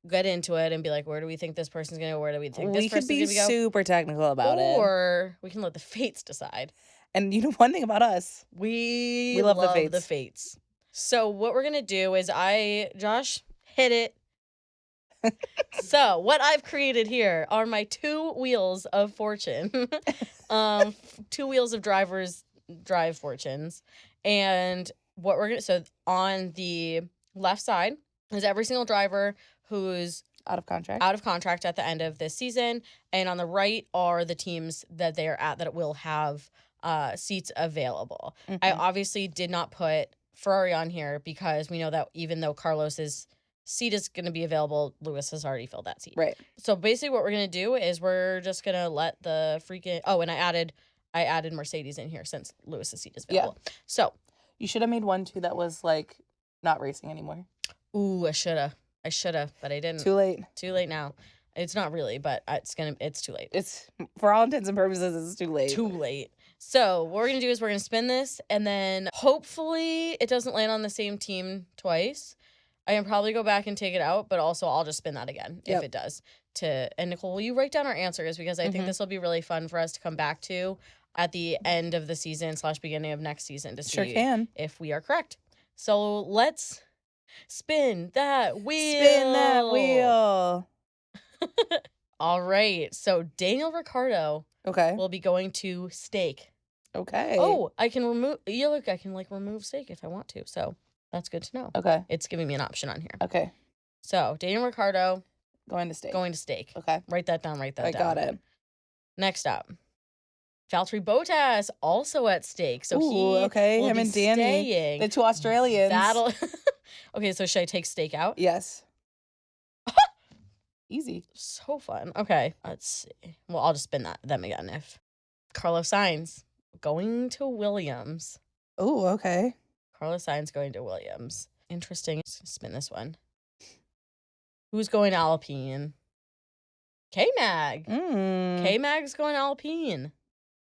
get into it and be like, where do we think this person's going to go? Where do we think this person's going to go? We could be super technical about it. Or we can let the fates decide. And you know one thing about us. We love the love the fates. fates. So what we're going to do is Josh, hit it. So what I've created here are my 2 wheels of fortune. 2 wheels of drive fortunes. And what we're going to, so on the left side is every single driver who's Out of contract. out of contract at the end of this season. And on the right are the teams that they are at that will have seats available. I obviously did not put Ferrari on here because we know that even though Carlos's seat is going to be available, Lewis has already filled that seat. Right. So basically what we're going to do is we're just going to let the freaking... Oh, and I added Mercedes in here since Lewis's seat is available. Yeah. So... You should have made one, too, that was, like, not racing anymore. Ooh, I shoulda, but I didn't. Too late. Too late now. It's not really, but it's too late. It's, for all intents and purposes, it's too late. Too late. So what we're going to do is we're going to spin this, and then hopefully it doesn't land on the same team twice. I can probably go back and take it out, but also I'll just spin that again if it does. And Nicole, will you write down our answers? Because I think this will be really fun for us to come back to at the end of the season / beginning of next season to see if we are correct. So let's spin that wheel. Spin that wheel. All right. So Daniel Ricciardo will be going to steak. Okay. Oh, I can remove... Yeah, look, I can, remove steak if I want to. So that's good to know. Okay. It's giving me an option on here. Okay. So Daniel Ricciardo... Going to steak. Going to steak. Okay. Write that down, down. I got it. Next up. Valtteri Bottas, also at stake. So will him be and Danny. Staying. The 2 Australians. Okay, so should I take steak out? Yes. Easy. So fun. Okay, let's see. Well, I'll just spin them again. If Carlos Sainz going to Williams. Oh, okay. Carlos Sainz going to Williams. Interesting. Spin this one. Who's going to Alpine? K-Mag. K-Mag's going to Alpine.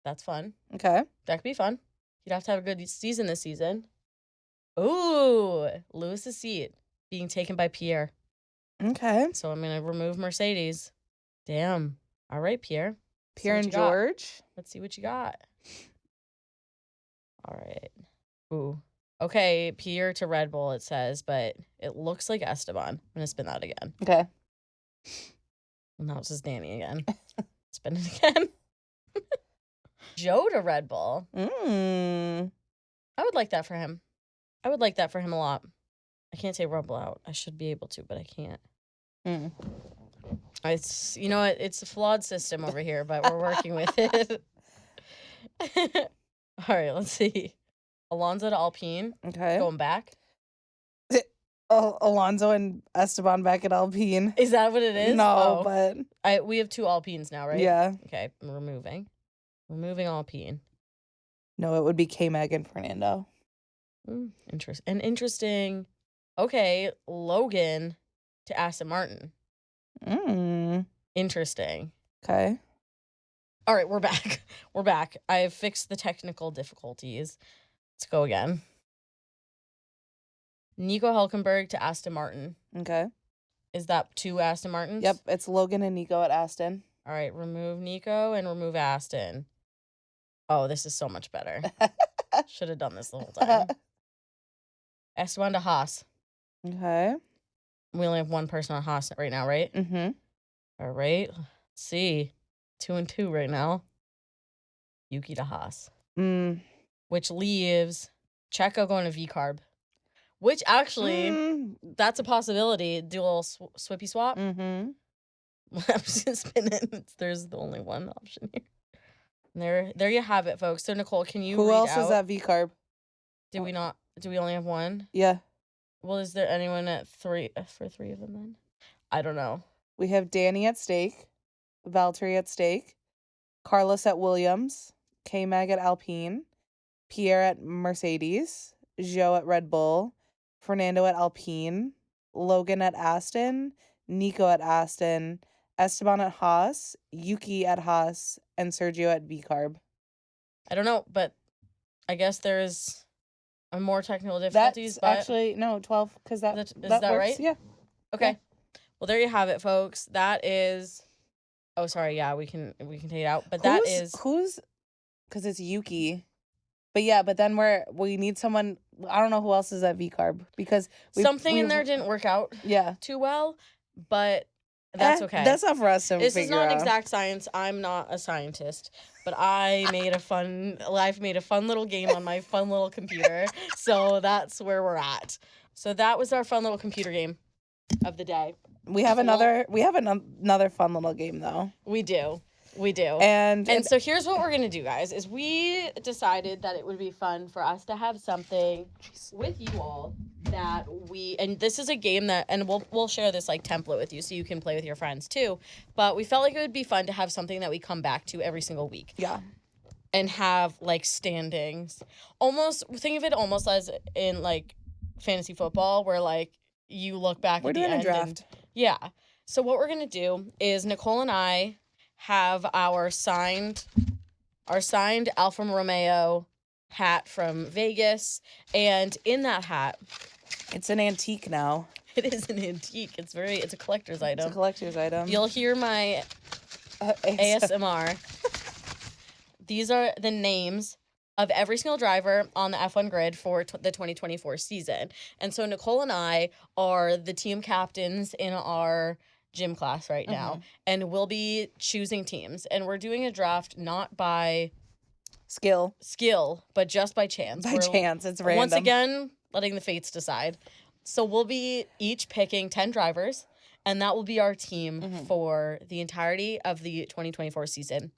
That's fun. Okay. That could be fun. You'd have to have a good season this season. Ooh, Lewis's seat being taken by Pierre. Okay. So I'm going to remove Mercedes. Damn. All right, Pierre. Pierre and George. Let's see what you got. All right. Ooh. Okay, Pierre to Red Bull, it says, but it looks like Esteban. I'm going to spin that again. Okay. And now it's just Danny again. Spin it again. Joe to Red Bull. I would like that for him. I would like that for him a lot. I can't say Red Bull out. I should be able to, but I can't. It's, you know what? It's a flawed system over here, but we're working with it. All right, let's see. Alonso to Alpine. Okay. Going back. Alonso and Esteban back at Alpine. Is that what it is? No, but... we have 2 Alpines now, right? Yeah. Okay, I'm removing Alpine. No, it would be K-Mag and Fernando. Interesting. Okay, Logan to Aston Martin. Interesting. Okay. All right, we're back. We're back. I've fixed the technical difficulties. Let's go again. Nico Hülkenberg to Aston Martin. Okay. Is that 2 Aston Martins? Yep, it's Logan and Nico at Aston. All right, remove Nico and remove Aston. Oh, this is so much better. Should have done this the whole time. Esteban to Haas. Okay. We only have 1 person on Haas right now, right? All right. Let's see. 2 and 2 right now. Yuki to Haas. Which leaves Checo going to VCARB. Which actually, that's a possibility. Do a little swippy swap. I'm just gonna spin it. There's the only one option here. There you have it, folks. So Nicole, can you Who read else out? is at VCARB? Did we not? Do we only have 1? Yeah. Well, is there anyone at 3 for 3 of them then? I don't know. We have Danny at stake, Valtteri at stake, Carlos at Williams, K-Mag at Alpine, Pierre at Mercedes, Joe at Red Bull, Fernando at Alpine, Logan at Aston, Nico at Aston, Esteban at Haas, Yuki at Haas, and Sergio at VCARB. I don't know, but I guess there's more technical difficulties. That's actually, no, 12, because that is that that works. right? Yeah. Okay. Yeah. Well, there you have it, folks. That is... Oh, sorry. Yeah, we can take it out. But that is... Who's... Because it's Yuki. But yeah, but then we need someone. I don't know who else is at VCARB because something in there didn't work out too well, but that's okay. That's not for us to This figure is not out. exact science. I'm not a scientist, but I've made a fun little game on my fun little computer. So that's where we're at. So that was our fun little computer game of the day. We have another fun little game though. We do. And so here's what we're going to do, guys, is we decided that it would be fun for us to have something with you all that and this is a game that, and we'll share this like template with you so you can play with your friends too, but we felt like it would be fun to have something that we come back to every single week. Yeah. And have like standings. Almost, think of it almost as in like fantasy football where like you look back at the end. We're doing a draft. Yeah. So what we're going to do is Nicole and I have our signed Alfa Romeo hat from Vegas, and in that hat, it's an antique now. It is an antique. It's a collector's item. It's a collector's item. You'll hear my ASMR. These are the names of every single driver on the F1 grid for the 2024 season. And so Nicole and I are the team captains in our gym class right now, and we'll be choosing teams, and we're doing a draft not by skill, but just by chance. It's random. Once again, letting the fates decide. So we'll be each picking 10 drivers, and that will be our team for the entirety of the 2024 season.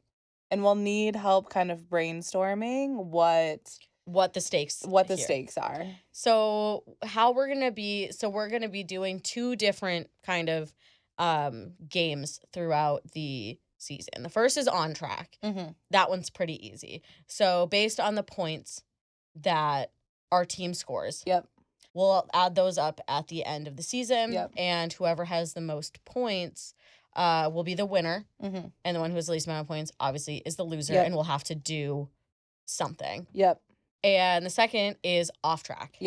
And we'll need help kind of brainstorming what the stakes are. So we're going to be doing 2 different kind of games throughout the season. The first is on track. That one's pretty easy. So based on the points that our team scores, we'll add those up at the end of the season, and whoever has the most points will be the winner, and the one who has the least amount of points obviously is the loser, and we'll have to do something. And the second is off track.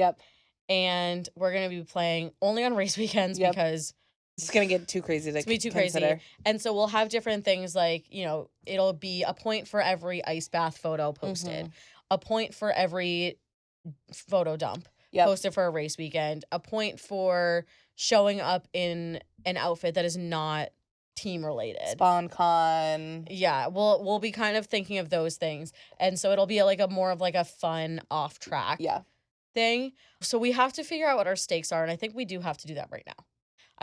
And we're going to be playing only on race weekends because it's going to get too crazy to consider. Crazy. And so we'll have different things like, it'll be a point for every ice bath photo posted, a point for every photo dump posted for a race weekend, a point for showing up in an outfit that is not team related. Spawn con. Yeah, we'll be kind of thinking of those things. And so it'll be like a more of like a fun off track thing. So we have to figure out what our stakes are, and I think we do have to do that right now.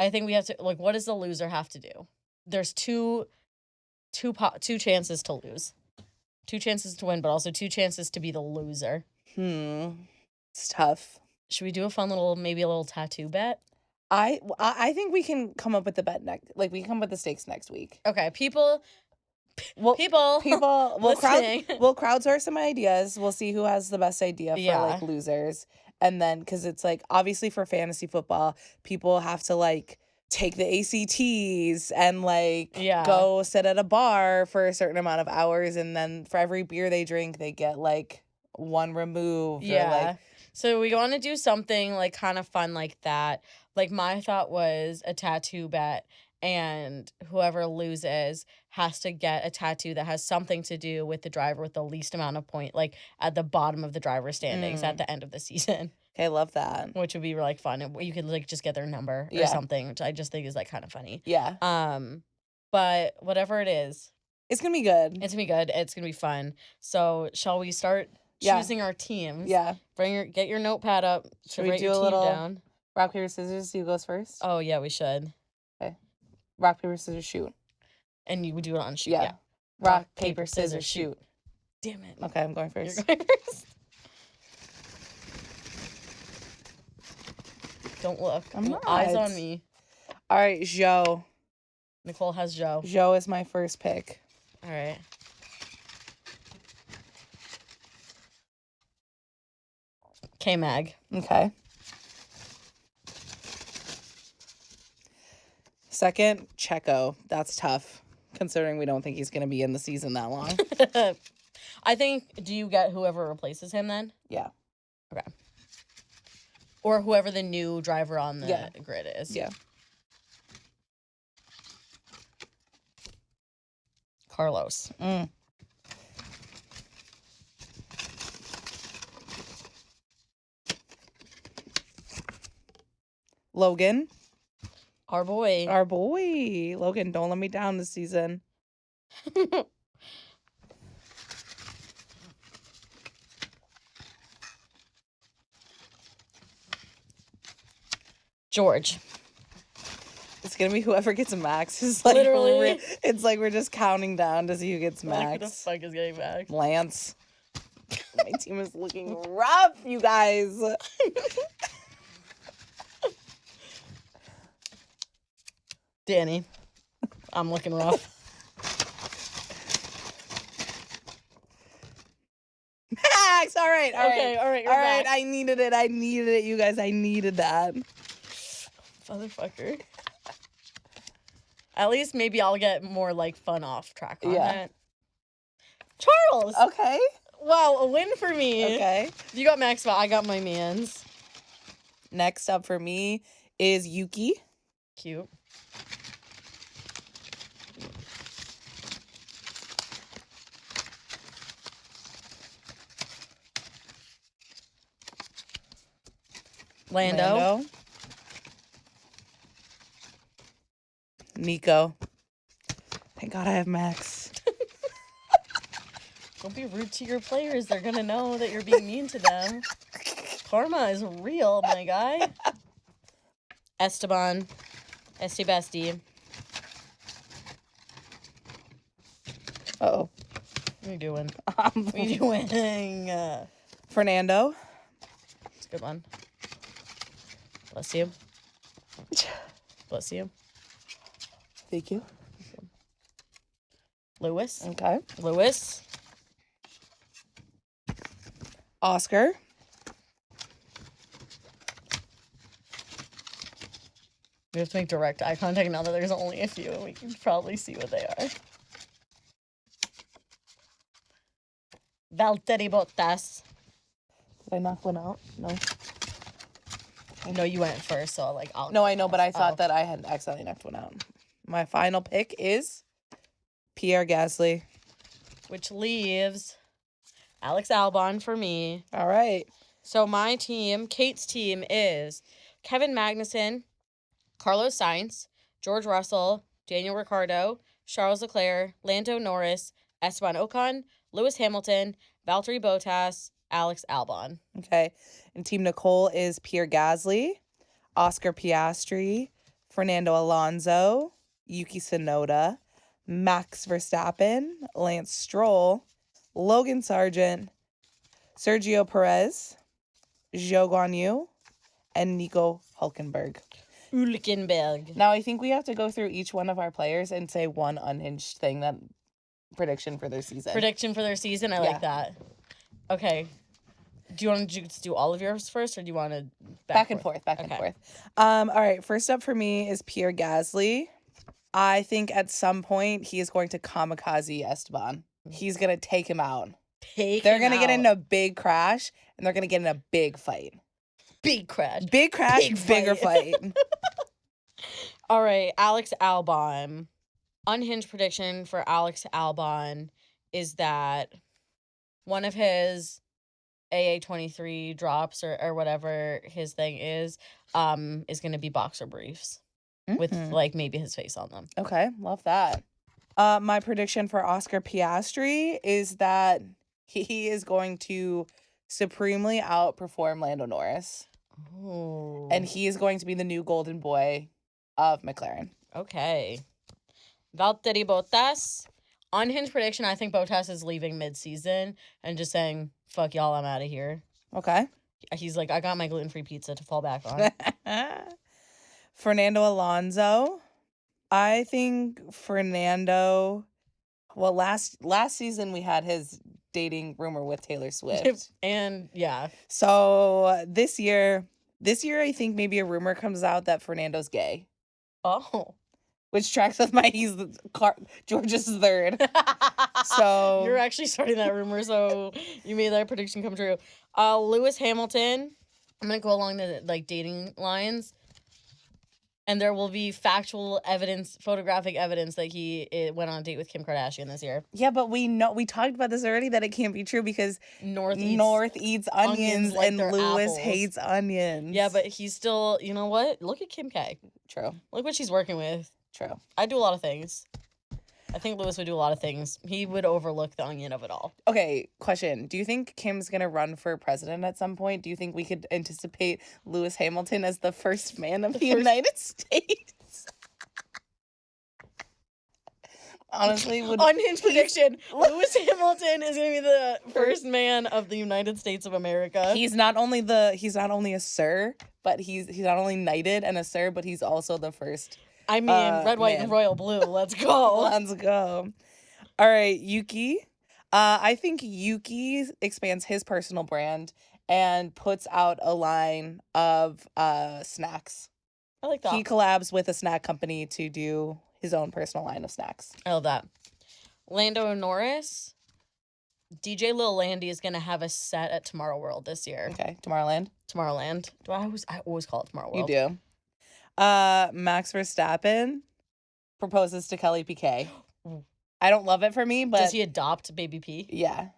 I think we have to, like, what does the loser have to do? There's two chances to lose. 2 chances to win, but also 2 chances to be the loser. It's tough. Should we do a fun maybe a little tattoo bet? I think we can come up with the bet next. Like, we can come up with the stakes next week. Okay, people. We'll crowdsource some ideas. We'll see who has the best idea for like losers. And then, because it's like, obviously for fantasy football, people have to like take the ACTs and like go sit at a bar for a certain amount of hours. And then for every beer they drink, they get like 1 removed. So we want to do something like kind of fun like that. Like my thought was a tattoo bet, and whoever loses has to get a tattoo that has something to do with the driver with the least amount of point, like at the bottom of the driver standings at the end of the season. Okay, love that. Which would be like fun. You could like just get their number or something, which I just think is like kind of funny. But whatever it is, it's gonna be good. It's gonna be good. It's gonna be fun. So shall we start choosing our teams? Get your notepad up. Should we do a little down? Rock, paper, scissors? Who goes first? Oh yeah, we should. Okay. Rock, paper, scissors, shoot. And you would do it on shoot. Yeah. Rock, paper, scissors, shoot. Damn it. Okay, I'm going first. You're going first. Don't look. I'm not. Eyes on me. All right, Joe. Nicole has Joe. Joe is my first pick. All right. K-Mag. Okay. Second, Checo. That's tough, considering we don't think he's going to be in the season that long. I think, do you get whoever replaces him then? Yeah. Okay. Or whoever the new driver on the grid is. Yeah. Carlos. Logan. Our boy. Our boy. Logan, don't let me down this season. George. It's gonna be whoever gets max. It's like Literally. It's like we're just counting down to see who gets Like, who the max. fuck is getting max? Lance. My team is looking rough, you guys. Danny. I'm looking rough. Max! All right. Okay, all right, you're back. I needed it, you guys. I needed that. Motherfucker. At least maybe I'll get more, like, fun off-track content. Yeah. Charles! Okay. Wow, a win for me. Okay. You got Max, but I got my mans. Next up for me is Yuki. Cute. Lando. Nico. Thank God I have Max. Don't be rude to your players. They're gonna know that you're being mean to them. Karma is real, my guy. Esteban. Esty bestie. Uh-oh. What are you doing? What are you doing? Fernando. It's a good one. Bless you. Bless you. Thank you. Lewis. Okay. Lewis. Oscar. We have to make direct eye contact now that there's only a few and we can probably see what they are. Valtteri Bottas. Did I knock one out? No. I know you went first, so I'll... No, I know, but I thought that I had accidentally knocked one out. My final pick is Pierre Gasly. Which leaves Alex Albon for me. All right. So my team, Kate's team, is Kevin Magnussen, Carlos Sainz, George Russell, Daniel Ricciardo, Charles Leclerc, Lando Norris, Esteban Ocon, Lewis Hamilton, Valtteri Bottas, Alex Albon. Okay. And Team Nicole is Pierre Gasly, Oscar Piastri, Fernando Alonso, Yuki Tsunoda, Max Verstappen, Lance Stroll, Logan Sargent, Sergio Perez, Zhou Guanyu, and Nico Hulkenberg. Hulkenberg. Now, I think we have to go through each one of our players and say one unhinged thing, that prediction for their season. Prediction for their season? I like that. Okay. Do you want to just do all of yours first, or do you want to back and forth? Back and forth. All right. First up for me is Pierre Gasly. I think at some point he is going to kamikaze Esteban. He's going to take him out. They're going to get in a big crash, and they're going to get in a big fight. Big crash. Big crash, bigger fight. All right. Alex Albon. Unhinged prediction for Alex Albon is that one of his AA23 drops or whatever his thing is going to be boxer briefs with maybe his face on them. Okay, love that. My prediction for Oscar Piastri is that he is going to supremely outperform Lando Norris. Ooh. And he is going to be the new golden boy of McLaren. Okay. Valtteri Bottas. Unhinged prediction, I think Bottas is leaving mid-season and just saying, fuck y'all, I'm out of here. Okay. He's like, I got my gluten-free pizza to fall back on. Fernando Alonso. I think Fernando... Well, last season we had his dating rumor with Taylor Swift. And, yeah. So this year I think maybe a rumor comes out that Fernando's gay. Oh. Which tracks with my George's third. So you're actually starting that rumor, so you made that prediction come true. Lewis Hamilton. I'm gonna go along the dating lines. And there will be factual evidence, photographic evidence that he went on a date with Kim Kardashian this year. Yeah, but we talked about this already that it can't be true because North eats onions like and they're Lewis apples. hates onions. Yeah, but he's still, you know what? Look at Kim K. True. Look what she's working with. True. I do a lot of things. I think Lewis would do a lot of things. He would overlook the onion of it all. Okay, question. Do you think Kim's going to run for president at some point? Do you think we could anticipate Lewis Hamilton as the first man of the United States? Honestly, unhinged prediction. Lewis Hamilton is going to be the first man of the United States of America. He's not only a sir, but he's not only knighted and a sir, but he's also the first. I mean, red, white, and royal blue. Let's go. Let's go. All right, Yuki. I think Yuki expands his personal brand and puts out a line of snacks. I like that. He collabs with a snack company to do his own personal line of snacks. I love that. Lando Norris. DJ Lil Landy is going to have a set at Tomorrow World this year. Okay, Tomorrowland. Tomorrowland. I always call it Tomorrow World. You do. Max Verstappen proposes to Kelly Piquet. I don't love it for me, but... Does he adopt Baby P? Yeah.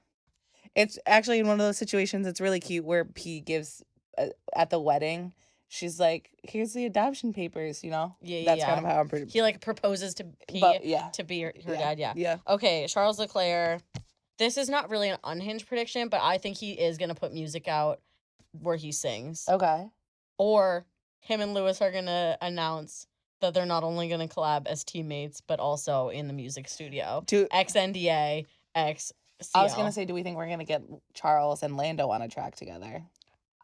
It's actually in one of those situations, it's really cute, where P gives, at the wedding, she's like, here's the adoption papers, you know? Yeah, That's kind of how I'm... He, like, proposes to P to be her dad, Yeah. Okay, Charles Leclerc. This is not really an unhinged prediction, but I think he is going to put music out where he sings. Okay. Or him and Lewis are going to announce that they're not only going to collab as teammates, but also in the music studio. XNDA, XCL. I was going to say, do we think we're going to get Charles and Lando on a track together?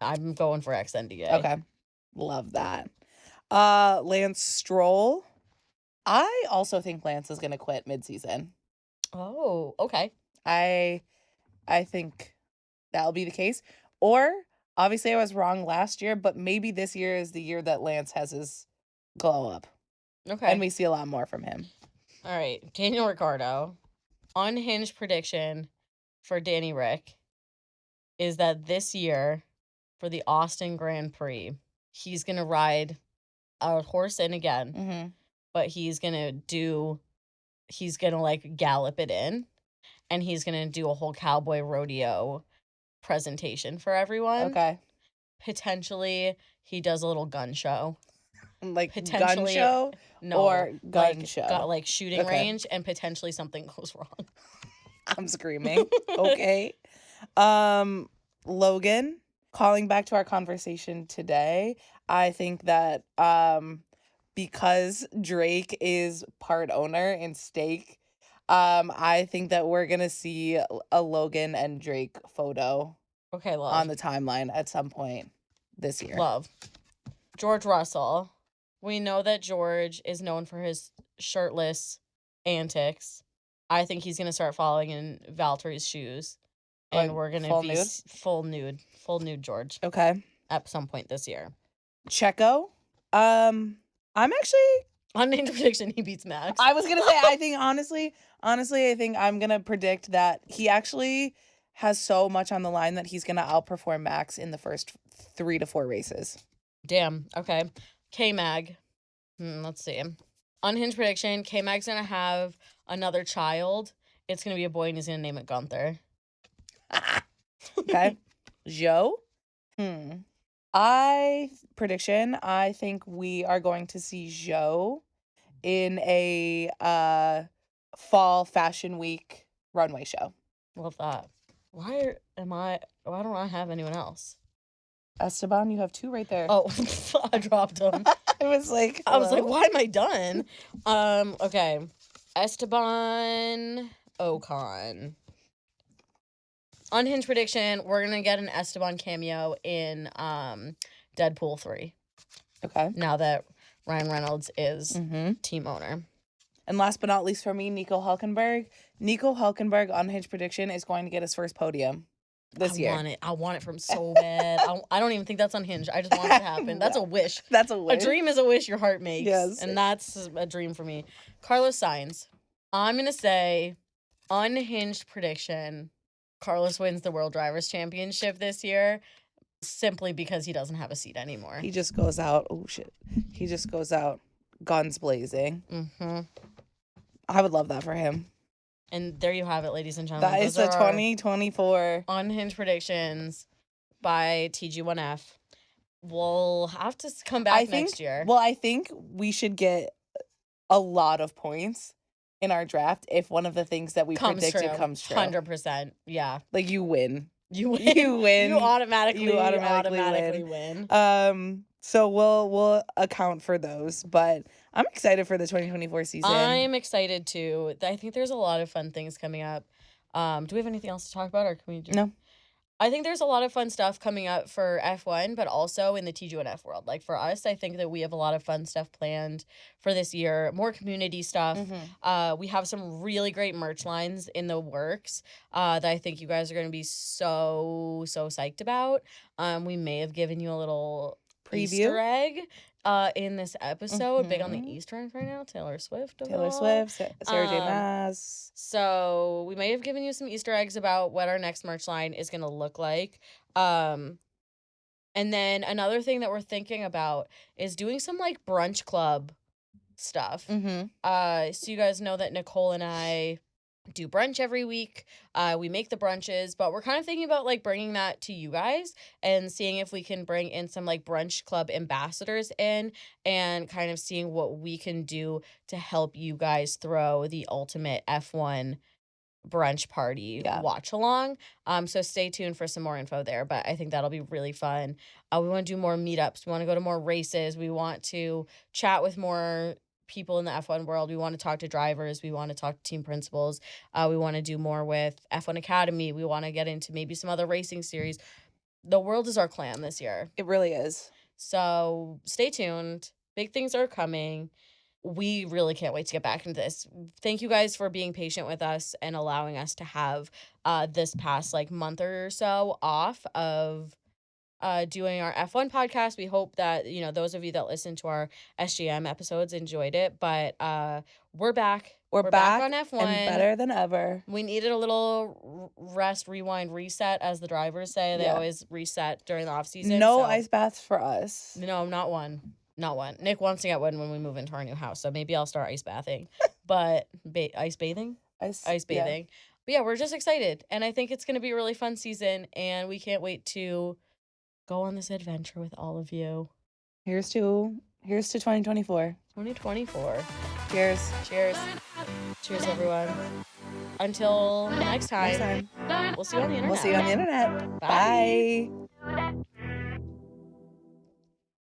I'm going for XNDA. Okay. Love that. Lance Stroll. I also think Lance is going to quit mid-season. Oh, okay. I think that'll be the case. Or, obviously I was wrong last year, but maybe this year is the year that Lance has his glow up. Okay. And we see a lot more from him. All right. Daniel Ricciardo. Unhinged prediction for Danny Rick is that this year, for the Austin Grand Prix, he's going to ride a horse in again, Mm-hmm. but he's going to like gallop it in, and he's going to do a whole cowboy rodeo presentation for everyone. Okay. Potentially, he does a little gun show. Like gun show? No. Or gun like, show? Like shooting range, and potentially something goes wrong. I'm screaming. Okay. Logan, calling back to our conversation today, I think that because Drake is part owner in Stake, I think that we're going to see a Logan and Drake photo on the timeline at some point this year. Love. George Russell. We know that George is known for his shirtless antics. I think he's going to start following in Valtteri's shoes. And we're going to be full nude George. Okay. At some point this year. Checo. I'm actually... Unnamed prediction, he beats Max. I was going to say, I think, honestly, I think I'm going to predict that he actually has so much on the line that he's going to outperform Max in the first 3 to 4 races. Damn. Okay. K-Mag. Let's see. Unhinged prediction. K-Mag's going to have another child. It's going to be a boy, and he's going to name it Gunther. Okay. Joe? I think we are going to see Joe in a fall fashion week runway show. Love that. Why don't I have anyone else? Esteban, you have 2 right there. Oh, I dropped them. I was like, why am I done? Okay. Esteban Ocon. Unhinged prediction, we're going to get an Esteban cameo in Deadpool 3. Okay. Now that Ryan Reynolds is team owner. And last but not least for me, Nico Hülkenberg. Nico Hülkenberg, unhinged prediction, is going to get his first podium this year. I want it from so bad. I don't even think that's unhinged. I just want it to happen. That's a wish. That's a wish. A dream is a wish your heart makes. Yes. And that's a dream for me. Carlos Sainz. I'm going to say unhinged prediction. Carlos wins the World Drivers' Championship this year. simply because he doesn't have a seat anymore. He just goes out. Oh, shit. He just goes out guns blazing. Mm-hmm. I would love that for him. And there you have it, ladies and gentlemen. That is the 2024 unhinged predictions by TG1F. We'll have to come back next year. Well, I think we should get a lot of points in our draft if one of the things that we predicted comes true. 100%. Yeah. Like, you win. You win. You win. You automatically win. So we'll account for those, but I'm excited for the 2024 season. I'm excited too. I think there's a lot of fun things coming up. Do we have anything else to talk about, or can we No. I think there's a lot of fun stuff coming up for F1, but also in the TG1F world. Like for us, I think that we have a lot of fun stuff planned for this year. More community stuff. Mm-hmm. We have some really great merch lines in the works that I think you guys are going to be so psyched about. We may have given you a little preview Easter egg in this episode. Big on the Easter eggs right now. Taylor Swift, Sarah J. Maas. So we may have given you some Easter eggs about what our next merch line is going to look like. And then another thing that we're thinking about is doing some like brunch club stuff. So you guys know that Nicole and I do brunch every week. We make the brunches, but we're kind of thinking about like bringing that to you guys and seeing if we can bring in some like brunch club ambassadors in and kind of seeing what we can do to help you guys throw the ultimate F1 brunch party watch along. So stay tuned for some more info there, but I think that'll be really fun. We want to do more meetups. We want to go to more races. We want to chat with more people in the F1 world. We want to talk to drivers. We want to talk to team principals. We want to do more with F1 Academy. We want to get into maybe some other racing series. The world is our clan this year. It really is. So stay tuned. Big things are coming. We really can't wait to get back into this. Thank you guys for being patient with us and allowing us to have this past like month or so off of doing our F1 podcast. We hope that, you know, those of you that listen to our SGM episodes enjoyed it, but we're back. We're back on F1. And better than ever. We needed a little rest, rewind, reset, as the drivers say. They always reset during the off season. No ice baths for us. No, not one. Not one. Nick wants to get one when we move into our new house, so maybe I'll start ice bathing. But ice bathing? Ice bathing. Yeah. But yeah, we're just excited, and I think it's going to be a really fun season, and we can't wait to go on this adventure with all of you. Here's to 2024. 2024. Cheers. Cheers. Cheers, everyone. Until next time. We'll see you on the internet. Bye.